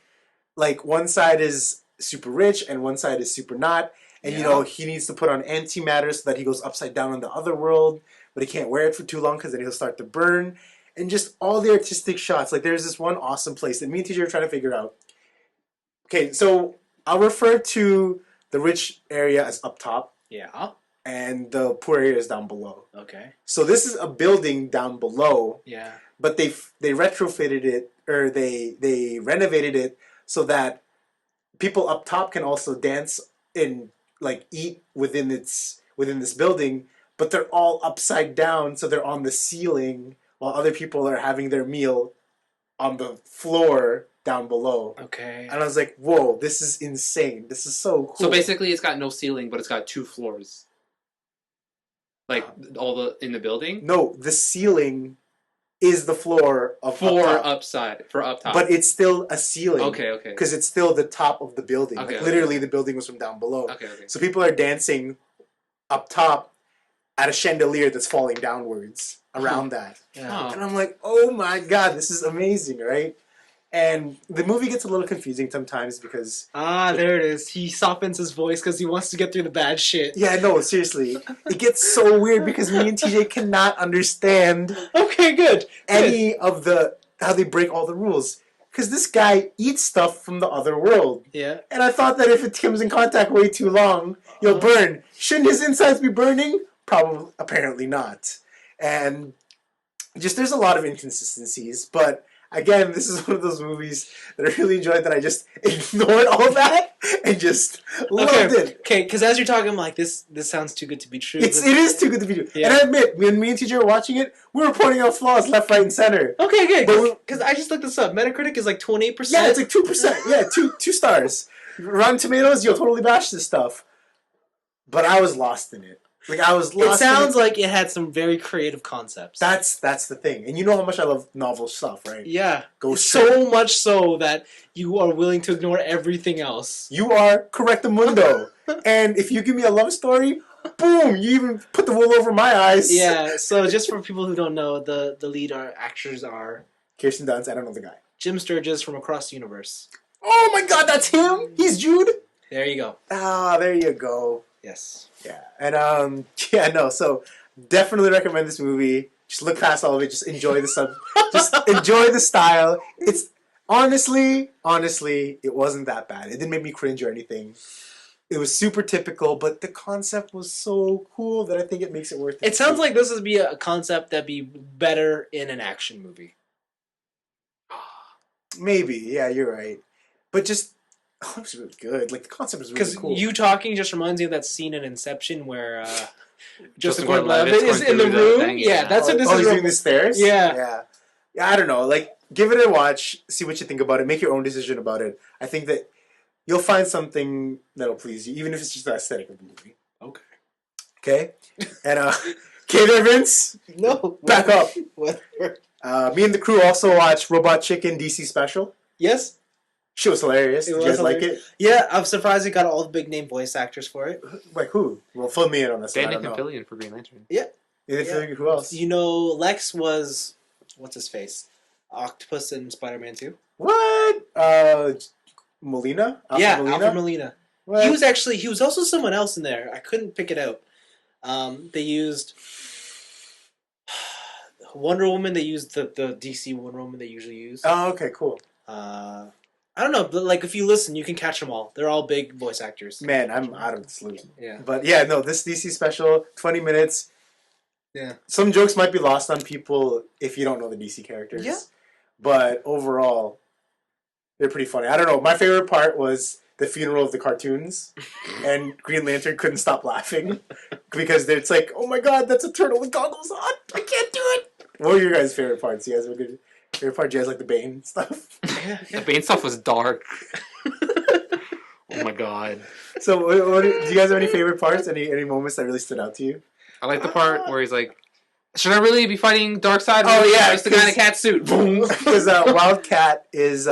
Like, one side is super rich and one side is super not. And, he needs to put on antimatter so that he goes upside down on the other world, but he can't wear it for too long because then he'll start to burn. And just all the artistic shots. Like, there's this one awesome place that me and teacher are trying to figure out. Okay, so I'll refer to the rich area as up top. Yeah. And the poor area is down below. Okay. So this is a building down below. Yeah. But they retrofitted it, or they renovated it so that people up top can also dance and like eat within this building, but they're all upside down, so they're on the ceiling while other people are having their meal on the floor down below. Okay. And I was like, whoa, this is insane. This is so cool. So basically it's got no ceiling, but it's got 2 floors. Like, in the building? No, the ceiling is the floor of up top. But it's still a ceiling. Okay. Because it's still the top of the building. Okay, like, literally, the building was from down below. Okay. So people are dancing up top at a chandelier that's falling downwards around that. Yeah. And I'm like, oh my god, this is amazing, right? And the movie gets a little confusing sometimes because... there it is. He softens his voice because he wants to get through the bad shit. Yeah, no, seriously. It gets so weird because me and TJ cannot understand Okay, good. any of how they break all the rules. Because this guy eats stuff from the other world. Yeah. And I thought that if it comes in contact way too long, you'll burn. Shouldn't his insides be burning? Probably, apparently not. And just there's a lot of inconsistencies, but again, this is one of those movies that I really enjoyed that I just ignored all that and just loved it. Okay, because as you're talking, I'm like, this sounds too good to be true. It is too good to be true. Yeah. And I admit, when me and TJ were watching it, we were pointing out flaws left, right, and center. Okay, good. But Because I just looked this up. Metacritic is like 28%. Yeah, it's like 2%. Yeah, two stars. Rotten Tomatoes, you'll totally bash this stuff. But I was lost in it. Like, I was lost. It sounds like it had some very creative concepts. That's the thing. And you know how much I love novel stuff, right? Yeah. Go so much so that you are willing to ignore everything else. You are correctamundo. And if you give me a love story, boom, you even put the wool over my eyes. Yeah, so just for people who don't know, the lead actors are Kirsten Dunst, I don't know the guy. Jim Sturgis from Across the Universe. Oh my god, that's him? He's Jude? There you go. Ah, there you go. Yes. Yeah. And so definitely recommend this movie. Just look past all of it, just enjoy the just enjoy the style. It's honestly, it wasn't that bad. It didn't make me cringe or anything. It was super typical, but the concept was so cool that I think it makes it worth it. It sounds like this would be a concept that'd be better in an action movie. Maybe, yeah, you're right. But just, it was really good. Like, the concept was really cool. Because you talking just reminds me of that scene in Inception where Joseph Gordon-Levitt Gordon-Levitt is in the room. thing, Yeah, that's what this is. He's doing the stairs? Yeah. Yeah, I don't know. Like, give it a watch, see what you think about it, make your own decision about it. I think that you'll find something that'll please you, even if it's just the aesthetic of the movie. Okay? And, okay there, Vince? No. Back up. Whatever. Me and the crew also watched Robot Chicken DC Special. Yes? Shit was hilarious. Did you guys like it? Yeah, I'm surprised it got all the big name voice actors for it. Like who? Well, fill me in on this. Dan I don't Nathan know. Fillion for Green Lantern. Who else? You know, Lex was, what's his face? Octopus in Spider-Man 2. What? Molina? Alfred Molina. What? He was also someone else in there. I couldn't pick it out. They used, Wonder Woman, they used the DC Wonder Woman they usually use. Oh, okay, cool. I don't know, but like if you listen, you can catch them all. They're all big voice actors. Man, I'm out of this loop. Yeah. But yeah, no, this DC special, 20 minutes. Yeah. Some jokes might be lost on people if you don't know the DC characters. Yeah. But overall, they're pretty funny. I don't know. My favorite part was the funeral of the cartoons, and Green Lantern couldn't stop laughing because it's like, oh my god, that's a turtle with goggles on. I can't do it. What were your guys' favorite parts? You guys have a good favorite part? Do you guys like the Bane stuff? The Bane stuff was dark. Oh my god. So, do you guys have any favorite parts? Any moments that really stood out to you? I like the part where he's like, should I really be fighting Darkseid? Oh, yeah, It's the guy in a cat suit. Boom. Because Wildcat is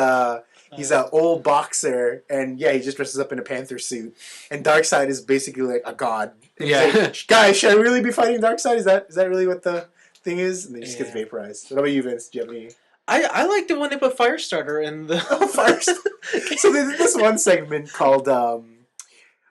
he's an old boxer, and yeah, he just dresses up in a panther suit. And Darkseid is basically like a god. And he's Yeah. like, guys, should I really be fighting Darkseid? Is that really what the thing is? And then he just gets Yeah. vaporized. What about you, Vince? Do you have any? I liked it when they put Firestarter in the Firestarter. So they did this one segment called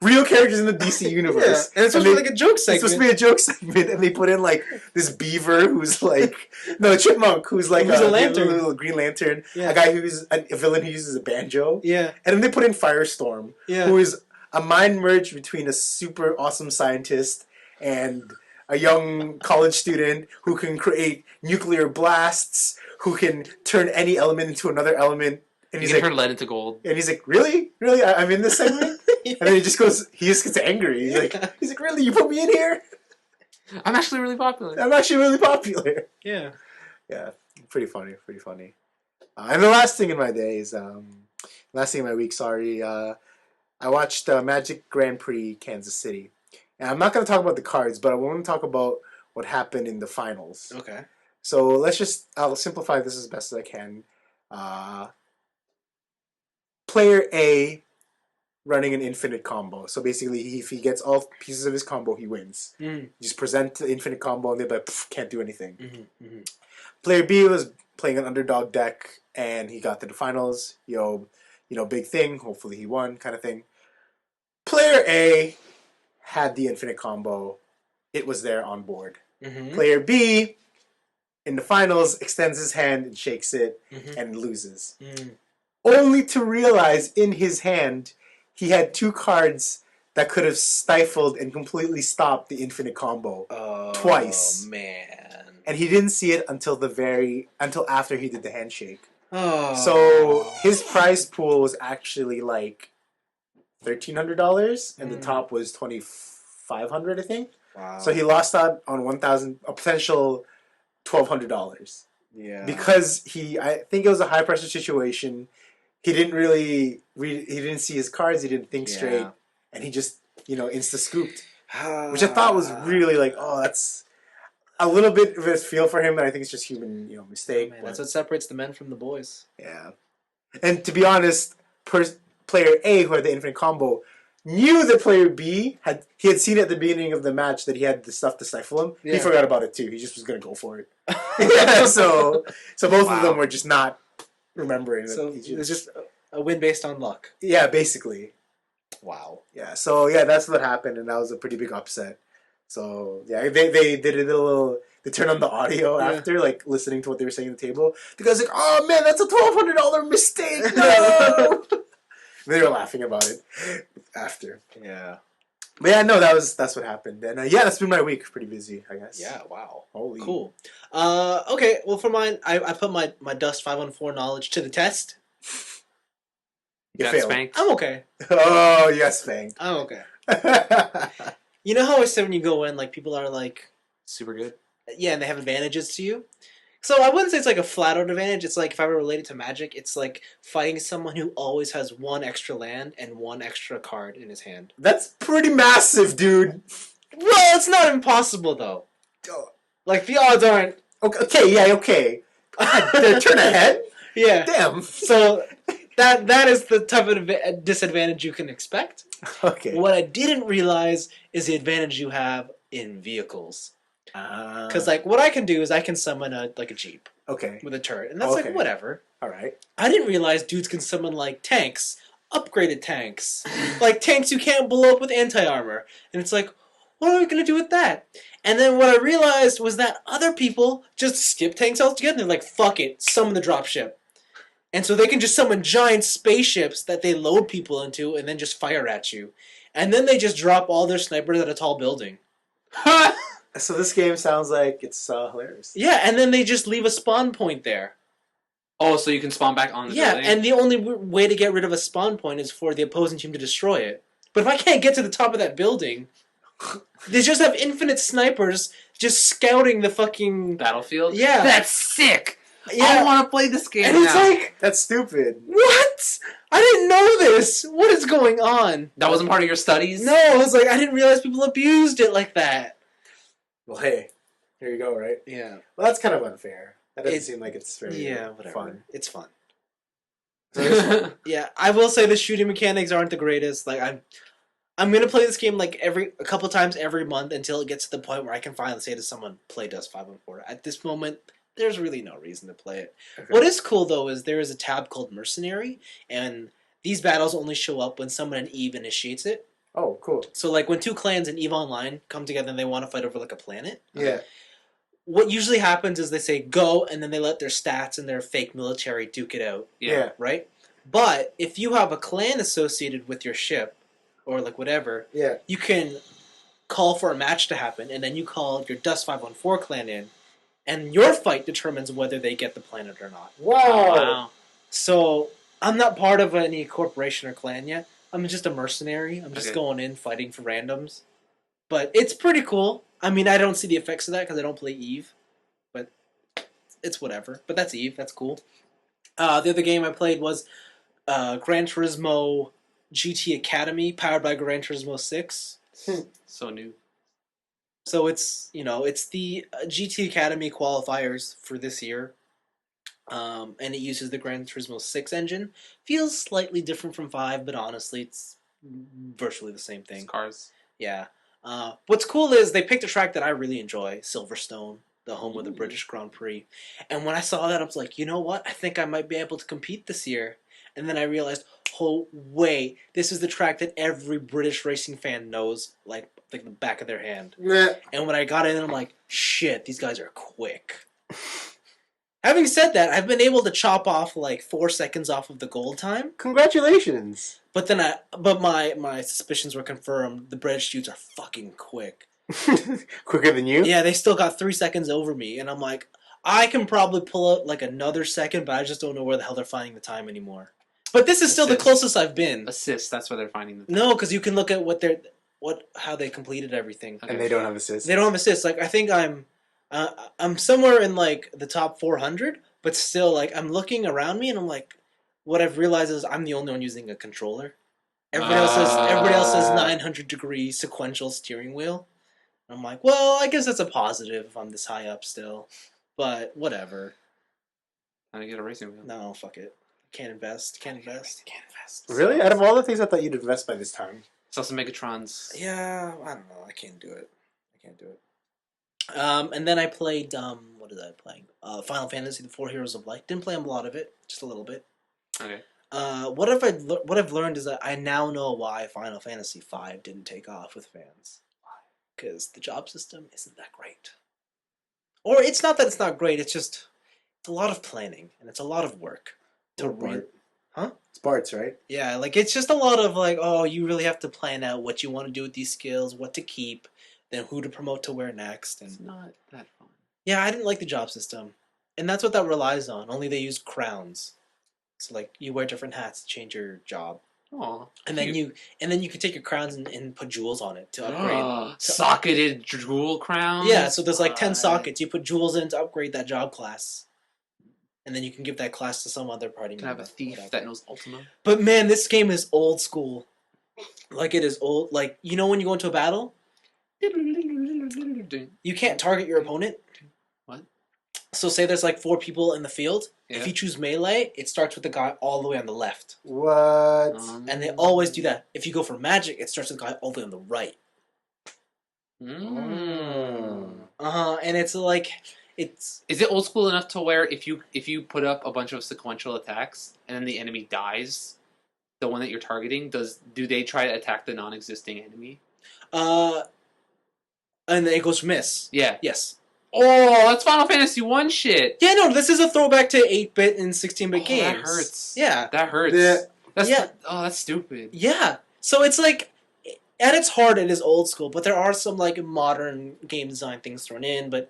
Real Characters in the DC Universe. Yeah, and it's supposed to be like a joke segment. It's supposed to be a joke segment, and they put in like this beaver who's like a chipmunk who's like Who's a lantern. little Green Lantern, Yeah. a guy who's a villain who uses a banjo, Yeah, and then they put in Firestorm, yeah. who is a mind merge between a super awesome scientist and a young college student who can create nuclear blasts, who can turn any element into another element. And You he's can like, turn lead into gold. and he's like, really? Really? I'm in this segment? And then he just gets angry. He's like, really? You put me in here? I'm actually really popular. I'm actually really popular. Yeah. Yeah, pretty funny. And the last thing in my day is, last thing in my week, sorry, I watched Magic Grand Prix Kansas City. And I'm not going to talk about the cards, but I want to talk about what happened in the finals. Okay. So I'll simplify this as best as I can. Player A running an infinite combo. So basically, if he gets all pieces of his combo, he wins. Mm. Just present the infinite combo, and they're like, can't do anything. Mm-hmm, mm-hmm. Player B was playing an underdog deck, and he got to the finals. Big thing. Hopefully, he won, kind of thing. Player A had the infinite combo. It was there on board. Mm-hmm. Player B, in the finals, extends his hand and shakes it, Mm-hmm. and loses. Mm. Only to realize in his hand he had two cards that could have stifled and completely stopped the infinite combo. Twice. Oh man. And he didn't see it until after he did the handshake. Oh. So his prize pool was actually like $1,300, and the top was $2,500, I think. Wow. So he lost out on a potential $1,200 yeah. because I think it was a high pressure situation. He didn't really he didn't see his cards. He didn't think straight, and he just insta scooped, which I thought was really like, oh, that's a little bit of a feel for him, and I think it's just human mistake. Man, that's what separates the men from the boys. Yeah, and to be honest, player A, who had the infinite combo, knew that player B had seen at the beginning of the match that he had the stuff to stifle him. Yeah. He forgot about it too. He just was gonna go for it. So both of them were just not remembering. So it was just a win based on luck. Yeah, basically. Wow. Yeah. So yeah, that's what happened, and that was a pretty big upset. So yeah, they did a little. They turned on the audio after, like listening to what they were saying at the table. The guy's like, "Oh man, that's a $1,200 mistake." No. They were laughing about it after. Yeah. But yeah, no, that's what happened. And that's been my week. Pretty busy, I guess. Yeah, wow. Holy. Cool. Okay, well for mine, I put my Dust 514 knowledge to the test. You got failed. spanked. I'm okay. Oh, yes, spanked. I'm okay. You know how I said when you go in, like people are like Super good. yeah, and they have advantages to you? So I wouldn't say it's like a flat out advantage. It's like if I were related to Magic, it's like fighting someone who always has one extra land and one extra card in his hand. That's pretty massive, dude. Well, it's not impossible though. Like the odds aren't. Okay. God, turn ahead. Yeah. Damn. So that is the type of disadvantage you can expect. Okay. What I didn't realize is the advantage you have in vehicles. Because like what I can do is I can summon a Jeep Okay. with a turret, and that's Okay. like whatever. All right. I didn't realize dudes can summon like tanks, upgraded tanks, like tanks you can't blow up with anti-armor, and it's like, what are we gonna do with that? And then what I realized was that other people just skip tanks altogether. They're like, fuck it, summon the dropship. And so they can just summon giant spaceships that they load people into and then just fire at you. And then they just drop all their snipers at a tall building. So this game sounds like it's hilarious. Yeah, and then they just leave a spawn point there. Oh, so you can spawn back on the Yeah, building? and the only way to get rid of a spawn point is for the opposing team to destroy it. But if I can't get to the top of that building, they just have infinite snipers just scouting the fucking Battlefield? Yeah. That's sick! Yeah. I want to play this game And now. it's like, That's stupid. what? I didn't know this. What is going on? That wasn't part of your studies? No, I was like, I didn't realize people abused it like that. Well, hey, here you go, right? Yeah. Well, that's kind of unfair. That doesn't It- seem like it's very Whatever. fun. It's fun. Yeah, I will say the shooting mechanics aren't the greatest. Like I'm gonna play this game like a couple times every month until it gets to the point where I can finally say to someone, "Play Dust 514." At this moment, there's really no reason to play it. Okay. What is cool though is there is a tab called Mercenary, and these battles only show up when someone in Eve initiates it. Oh, cool. So like when two clans in Eve Online come together and they want to fight over like a planet. Yeah. What usually happens is they say go, and then they let their stats and their fake military duke it out. Yeah. Right? But if you have a clan associated with your ship, or like whatever, Yeah. you can call for a match to happen, and then you call your Dust 514 clan in, and your fight determines whether they get the planet or not. Wow. So I'm not part of any corporation or clan yet. I'm just a mercenary. I'm just Okay. going in fighting for randoms. But it's pretty cool. I mean, I don't see the effects of that because I don't play Eve. But it's whatever. But that's Eve. That's cool. The other game I played was Gran Turismo GT Academy, powered by Gran Turismo 6. So new. So it's the GT Academy qualifiers for this year. And it uses the Gran Turismo 6 engine. Feels slightly different from 5, but honestly, it's virtually the same thing. It's cars. Yeah. What's cool is they picked a track that I really enjoy, Silverstone, the home of the Ooh. British Grand Prix. And when I saw that, I was like, you know what? I think I might be able to compete this year. And then I realized, oh, wait, this is the track that every British racing fan knows, like the back of their hand. Nah. And when I got in, I'm like, shit, these guys are quick. Having said that, I've been able to chop off like 4 seconds off of the goal time. Congratulations. But then my suspicions were confirmed. The British dudes are fucking quick. Quicker than you? Yeah, they still got 3 seconds over me, and I'm like, I can probably pull out like another second, but I just don't know where the hell they're finding the time anymore. But this is still the Assist. closest I've been. Assists, that's where they're finding the No, because you can look at how they completed everything. Okay. And they don't have assists. They don't have assists. Like I think I'm somewhere in like the top 400, but still like I'm looking around me and I'm like, what I've realized is I'm the only one using a controller. Everybody else has 900-degree sequential steering wheel. I'm like, well, I guess that's a positive if I'm this high up still, but whatever. How to get a racing wheel. No, fuck it. Can't invest. Can't invest. Really? Out of all the things I thought you'd invest by this time. It's also Megatron's. Yeah, I don't know. I can't do it. And then I played what did I play? Final Fantasy: The Four Heroes of Light. Didn't play a lot of it, just a little bit. Okay. What I've learned is that I now know why Final Fantasy V didn't take off with fans. Why? Because the job system isn't that great. Or it's not that it's not great. It's just it's a lot of planning and it's a lot of work to read. Huh? It's Bart's, right? Yeah, like it's just a lot of like, oh, you really have to plan out what you want to do with these skills, what to keep, then who to promote to where next, It's and not that fun. yeah, I didn't like the job system, and that's what that relies on. Only they use crowns, so like you wear different hats to change your job, Oh. and then you can take your crowns and put jewels on it to upgrade. Socketed jewel crowns? Yeah, so there's like 10 What? sockets. You put jewels in to upgrade that job class, and then you can give that class to some other party Can I have member. a thief Whatever. that knows Ultima? But man, this game is old school. Like it is old. Like you know when you go into a battle, you can't target your opponent. What? So say there's like 4 people in the field. Yeah. If you choose melee, it starts with the guy all the way on the left. What? And they always do that. If you go for magic, it starts with the guy all the way on the right. And it's like it's Is it old school enough to where if you put up a bunch of sequential attacks and then the enemy dies, the one that you're targeting, do they try to attack the non-existing enemy? And then it goes miss. Yeah. Yes. Oh, that's Final Fantasy 1 shit. Yeah, no, this is a throwback to 8-bit and 16-bit games. That hurts. Yeah. That hurts. That's stupid. Yeah. So it's like, at its heart, it is old school, but there are some like modern game design things thrown in, but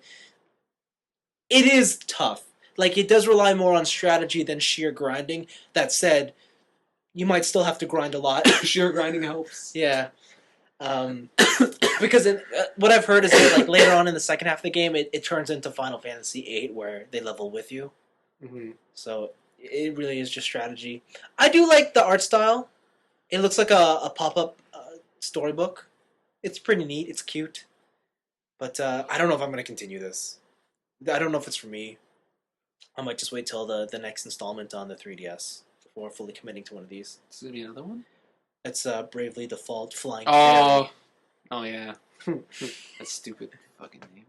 it is tough. Like, it does rely more on strategy than sheer grinding. That said, you might still have to grind a lot. Sheer grinding helps. Yeah. Because what I've heard is that like later on in the second half of the game, it turns into Final Fantasy VIII, where they level with you. Mm-hmm. So it really is just strategy. I do like the art style. It looks like a pop-up storybook. It's pretty neat. It's cute. But I don't know if I'm going to continue this. I don't know if it's for me. I might just wait till the next installment on the 3DS before fully committing to one of these. Is there another one? It's Bravely Default Flying Oh. Oh, yeah. That's stupid fucking name.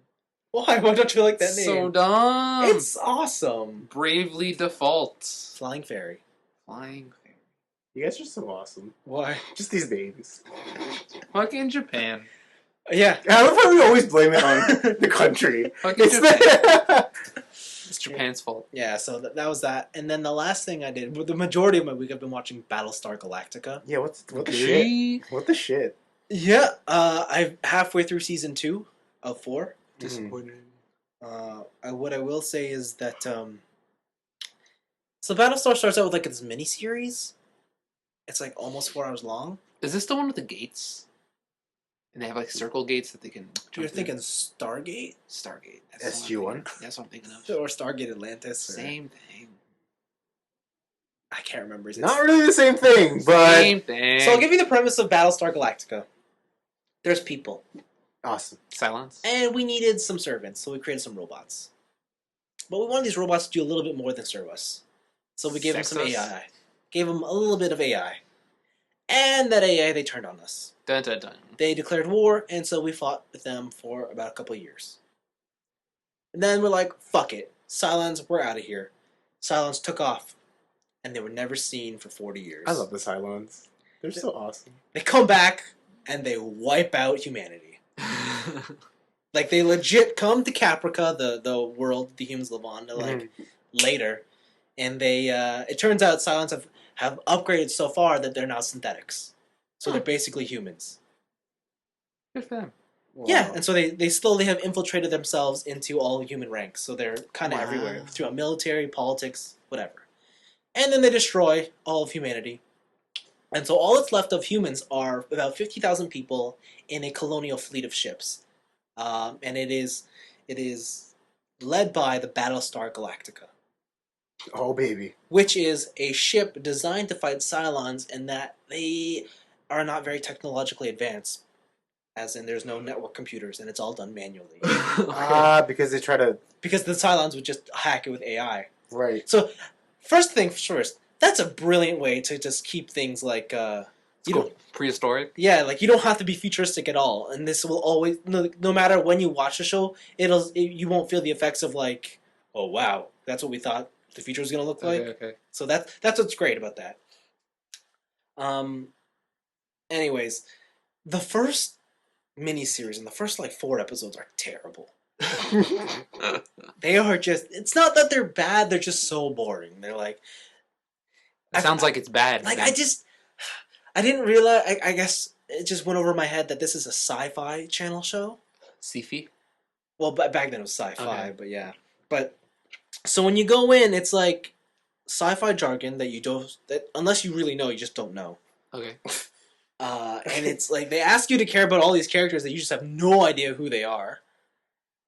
Why? Why don't you like that name? So dumb. It's awesome. Bravely Default. Flying Fairy. Flying Fairy. You guys are so awesome. Why? Just these babies. Fucking Japan. Yeah. I love how we always blame it on the country. Fucking Japan. The... It's Japan's fault. Yeah, so that was that. And then the last thing I did, the majority of my week I've been watching Battlestar Galactica. Yeah, what the shit? What the shit? Yeah, I'm halfway through season 2 of 4. Disappointing. What I will say is that so Battlestar starts out with like this mini series. It's like almost 4 hours long. Is this the one with the gates? And they have like circle gates that they can jump You're thinking in? Stargate? Stargate. SG-1? That's what I'm thinking of. Or Stargate Atlantis? Or... Same thing. I can't remember. It's Not really the same thing, but... Same thing. So I'll give you the premise of Battlestar Galactica. There's people. Awesome. Silence. And we needed some servants, so we created some robots. But we wanted these robots to do a little bit more than serve us. So we gave them some Sex us? AI. Gave them a little bit of AI. And that AI, they turned on us. Dun, dun, dun. They declared war, and so we fought with them for about a couple of years. And then we're like, fuck it. Cylons, we're out of here. Cylons took off, and they were never seen for 40 years. I love the Cylons. They're so awesome. They come back, and they wipe out humanity. Like, they legit come to Caprica, the world the humans live on, like, later. And they, it turns out Cylons have upgraded so far that they're now synthetics. So they're basically humans. Good for them. Wow. Yeah, and so they slowly have infiltrated themselves into all human ranks. So they're kind of everywhere, throughout military, politics, whatever. And then they destroy all of humanity. And so all that's left of humans are about 50,000 people in a colonial fleet of ships. And it is led by the Battlestar Galactica, Oh, baby. which is a ship designed to fight Cylons, and that they are not very technologically advanced. As in, there's no network computers, and it's all done manually. Because they try to... Because the Cylons would just hack it with AI. Right. So, first thing first, that's a brilliant way to just keep things like... you Cool. don't, Prehistoric. yeah, like you don't have to be futuristic at all, and this will always, no matter when you watch the show, you won't feel the effects of like, oh wow, that's what we thought the future was gonna look like. Okay. So that's what's great about that. Anyways, the first miniseries and the first like 4 episodes are terrible. They are just, it's not that they're bad, they're just so boring. They're like, It sounds like it's bad. like man. I didn't realize, I guess it just went over my head that this is a sci-fi channel show. Sci-fi? Well, back then it was sci-fi, Okay. but yeah. But, so when you go in, it's like sci-fi jargon that you don't, that unless you really know, you just don't know. Okay. And it's like, they ask you to care about all these characters that you just have no idea who they are.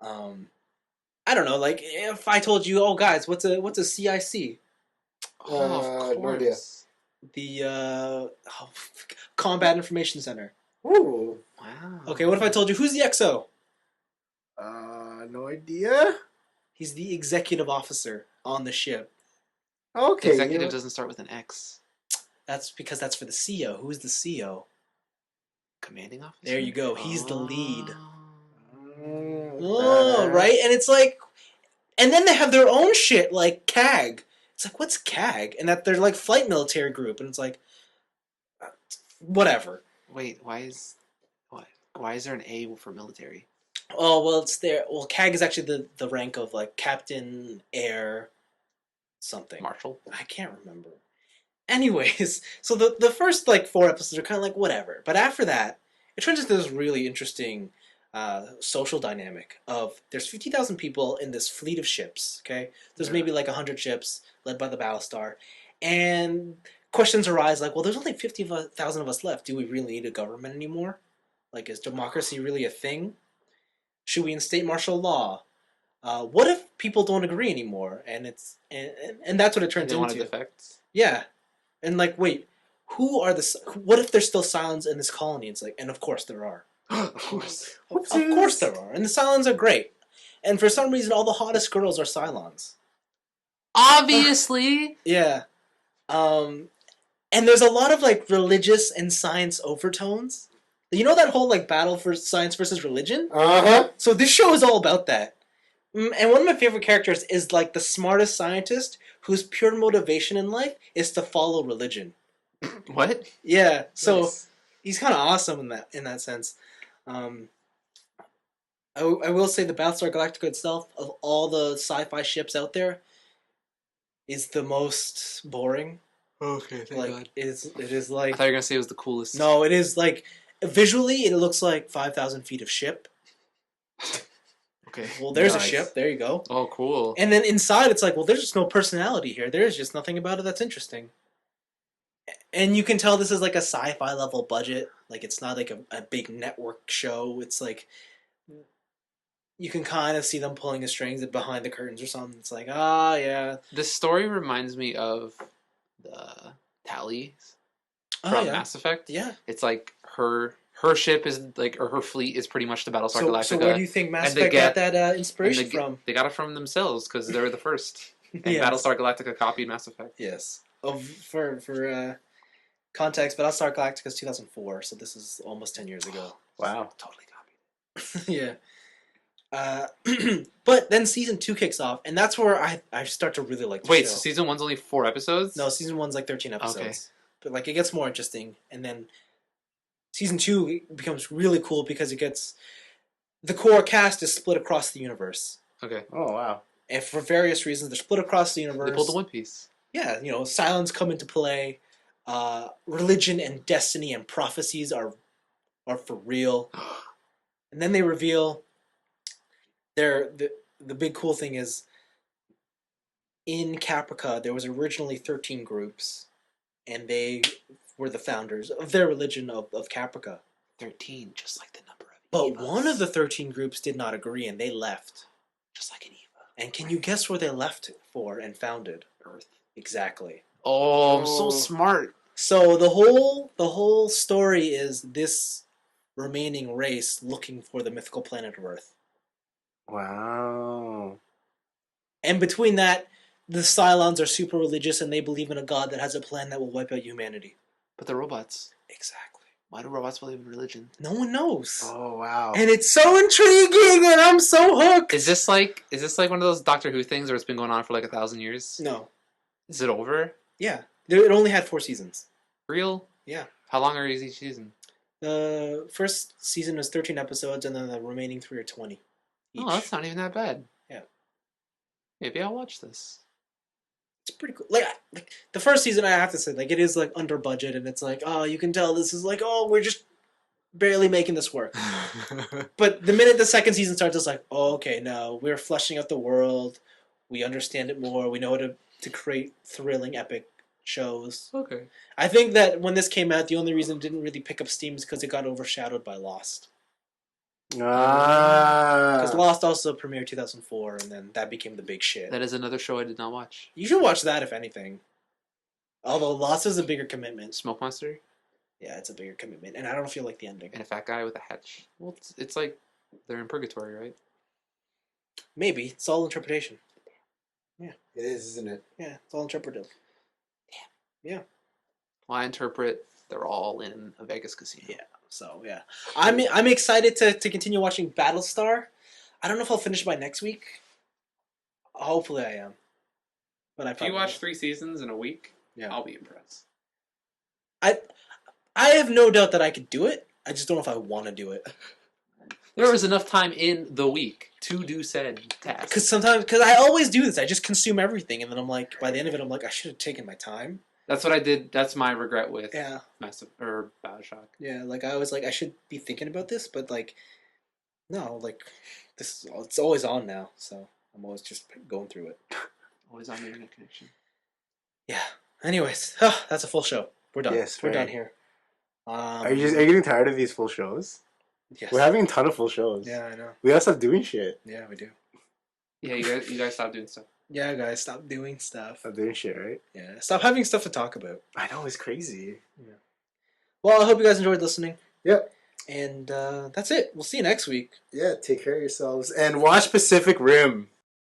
I don't know, like, if I told you, oh guys, what's a CIC? Oh, of course. no idea. The, Combat Information Center. Ooh. Wow. Okay, what if I told you, who's the XO? No idea. He's the executive officer on the ship. Okay. Executive doesn't start with an X. That's because that's for the CO. Who's the CO? Commanding officer? There you go. He's the lead. Oh, Oh, right? And it's like... And then they have their own shit, like CAG. It's like, what's CAG? And that they're like flight military group. And it's like... whatever. Wait, why is there an A for military? Oh well, it's there. Well, CAG is actually the rank of like Captain Air something. Marshall. I can't remember. Anyways, so the first like 4 episodes are kind of like whatever, but after that, it turns into this really interesting social dynamic of there's 50,000 people in this fleet of ships. Okay, there's maybe like 100 ships led by the Battlestar, and questions arise like, well, there's only 50,000 of us left. Do we really need a government anymore? Like, is democracy really a thing? Should we instate martial law? What if people don't agree anymore? And that's what it turns They want to into. defect. Yeah, and like, wait, who are the? What if there's still Cylons in this colony? It's like, and of course there are. Of course. Of course there are, and the Cylons are great. And for some reason, all the hottest girls are Cylons. Obviously. Yeah, and there's a lot of like religious and science overtones. You know that whole like battle for science versus religion? Uh-huh. So this show is all about that. And one of my favorite characters is like the smartest scientist whose pure motivation in life is to follow religion. What? Yeah, so Nice. he's kind of awesome in that sense. I will say the Battlestar Galactica itself, of all the sci-fi ships out there, is the most boring. Okay, thank Like it is I like thought you were gonna say it was the coolest. no, it is like visually it looks like 5,000 feet of ship. Okay. Well, there's Nice. a ship. There you go. Oh, cool. And then inside, it's like, well, there's just no personality here. There's just nothing about it that's interesting. And you can tell this is like a sci-fi level budget. Like it's not like a big network show. It's like you can kind of see them pulling the strings behind the curtains or something. It's like, yeah. This story reminds me of the Tally Oh from yeah. Mass Effect. Yeah. It's like her ship is like, or her fleet is pretty much the Battlestar Galactica. So where do you think Mass And they Effect got get- that inspiration and from? They got it from themselves because they were the first. And Yes. Battlestar Galactica copied Mass Effect. Yes. For context, Battlestar Galactica is 2004, so this is almost 10 years ago. Wow. Totally copied. Yeah. But then season 2 kicks off, and that's where I start to really like the Wait, show. so season 1's only 4 episodes? No, season 1's like 13 episodes. Okay. But like it gets more interesting, and then season 2 becomes really cool because it gets the core cast is split across the universe, Okay. Oh, wow. and for various reasons they're split across the universe. They pulled the One Piece. Yeah, Cylons come into play. Religion and destiny and prophecies are for real, and then they reveal. The big cool thing is in Caprica there was originally 13 groups, and they were the founders of their religion of Caprica. 13, just like the number of But Evas. one of the 13 groups did not agree, and they left. Just like an Eva. And can you guess where they left for and founded? Earth. Exactly. Oh, I'm so Oh. smart. So the whole story is this remaining race looking for the mythical planet of Earth. Wow. And between that, the Cylons are super religious and they believe in a god that has a plan that will wipe out humanity. But the robots. Exactly. Why do robots believe in religion? No one knows. Oh, wow. And it's so intriguing and I'm so hooked. Is this like one of those Doctor Who things where it's been going on for like 1,000 years? No. Is it over? Yeah. It only had 4 seasons. Real? Yeah. How long are each season? The first season was 13 episodes and then the remaining 3 are 20 each. Oh, that's not even that bad. Yeah. Maybe I'll watch this. It's pretty cool. Like the first season, I have to say, like it is like under budget, and it's like, oh, you can tell this is like, oh, we're just barely making this work. But the minute the second season starts, it's like, oh, okay, no, we're fleshing out the world. We understand it more. We know how to create thrilling, epic shows. Okay. I think that when this came out, the only reason it didn't really pick up steam is because it got overshadowed by Lost. Because Lost also premiered 2004, and then that became the big shit. That is another show I did not watch. You should watch that, if anything. Although Lost is a bigger commitment. Smoke Monster Yeah, it's a bigger commitment, and I don't feel like the ending. and a fat guy with a hatch. Well, it's like they're in purgatory, right? Maybe it's all interpretation. It is, isn't it? Yeah, it's all interpretive. Well, I interpret they're all in a Vegas casino. Yeah. So yeah, I'm excited to continue watching Battlestar. I don't know if I'll finish by next week. Hopefully, I am. But I If you probably watch won't. 3 seasons in a week, Yeah. I'll be impressed. I have no doubt that I could do it. I just don't know if I want to do it. There was enough time in the week to do said task. Because I always do this. I just consume everything, and then I'm like, by the end of it, I'm like, I should have taken my time. That's what I did. That's my regret with Bioshock. Yeah, like I was like, I should be thinking about this, but like, no, like, it's always on now, so I'm always just going through it. Always on the internet connection. Yeah. Anyways, that's a full show. We're done. Yes, we're right. done here. Are you getting tired of these full shows? Yes. We're having a ton of full shows. Yeah, I know. We gotta stop doing shit. Yeah, we do. Yeah, you guys stop doing stuff. Yeah, guys, stop doing stuff. Stop doing shit, right? Yeah, stop having stuff to talk about. I know, it's crazy. Yeah. Well, I hope you guys enjoyed listening. Yep. And that's it. We'll see you next week. Yeah, take care of yourselves. And watch Pacific Rim.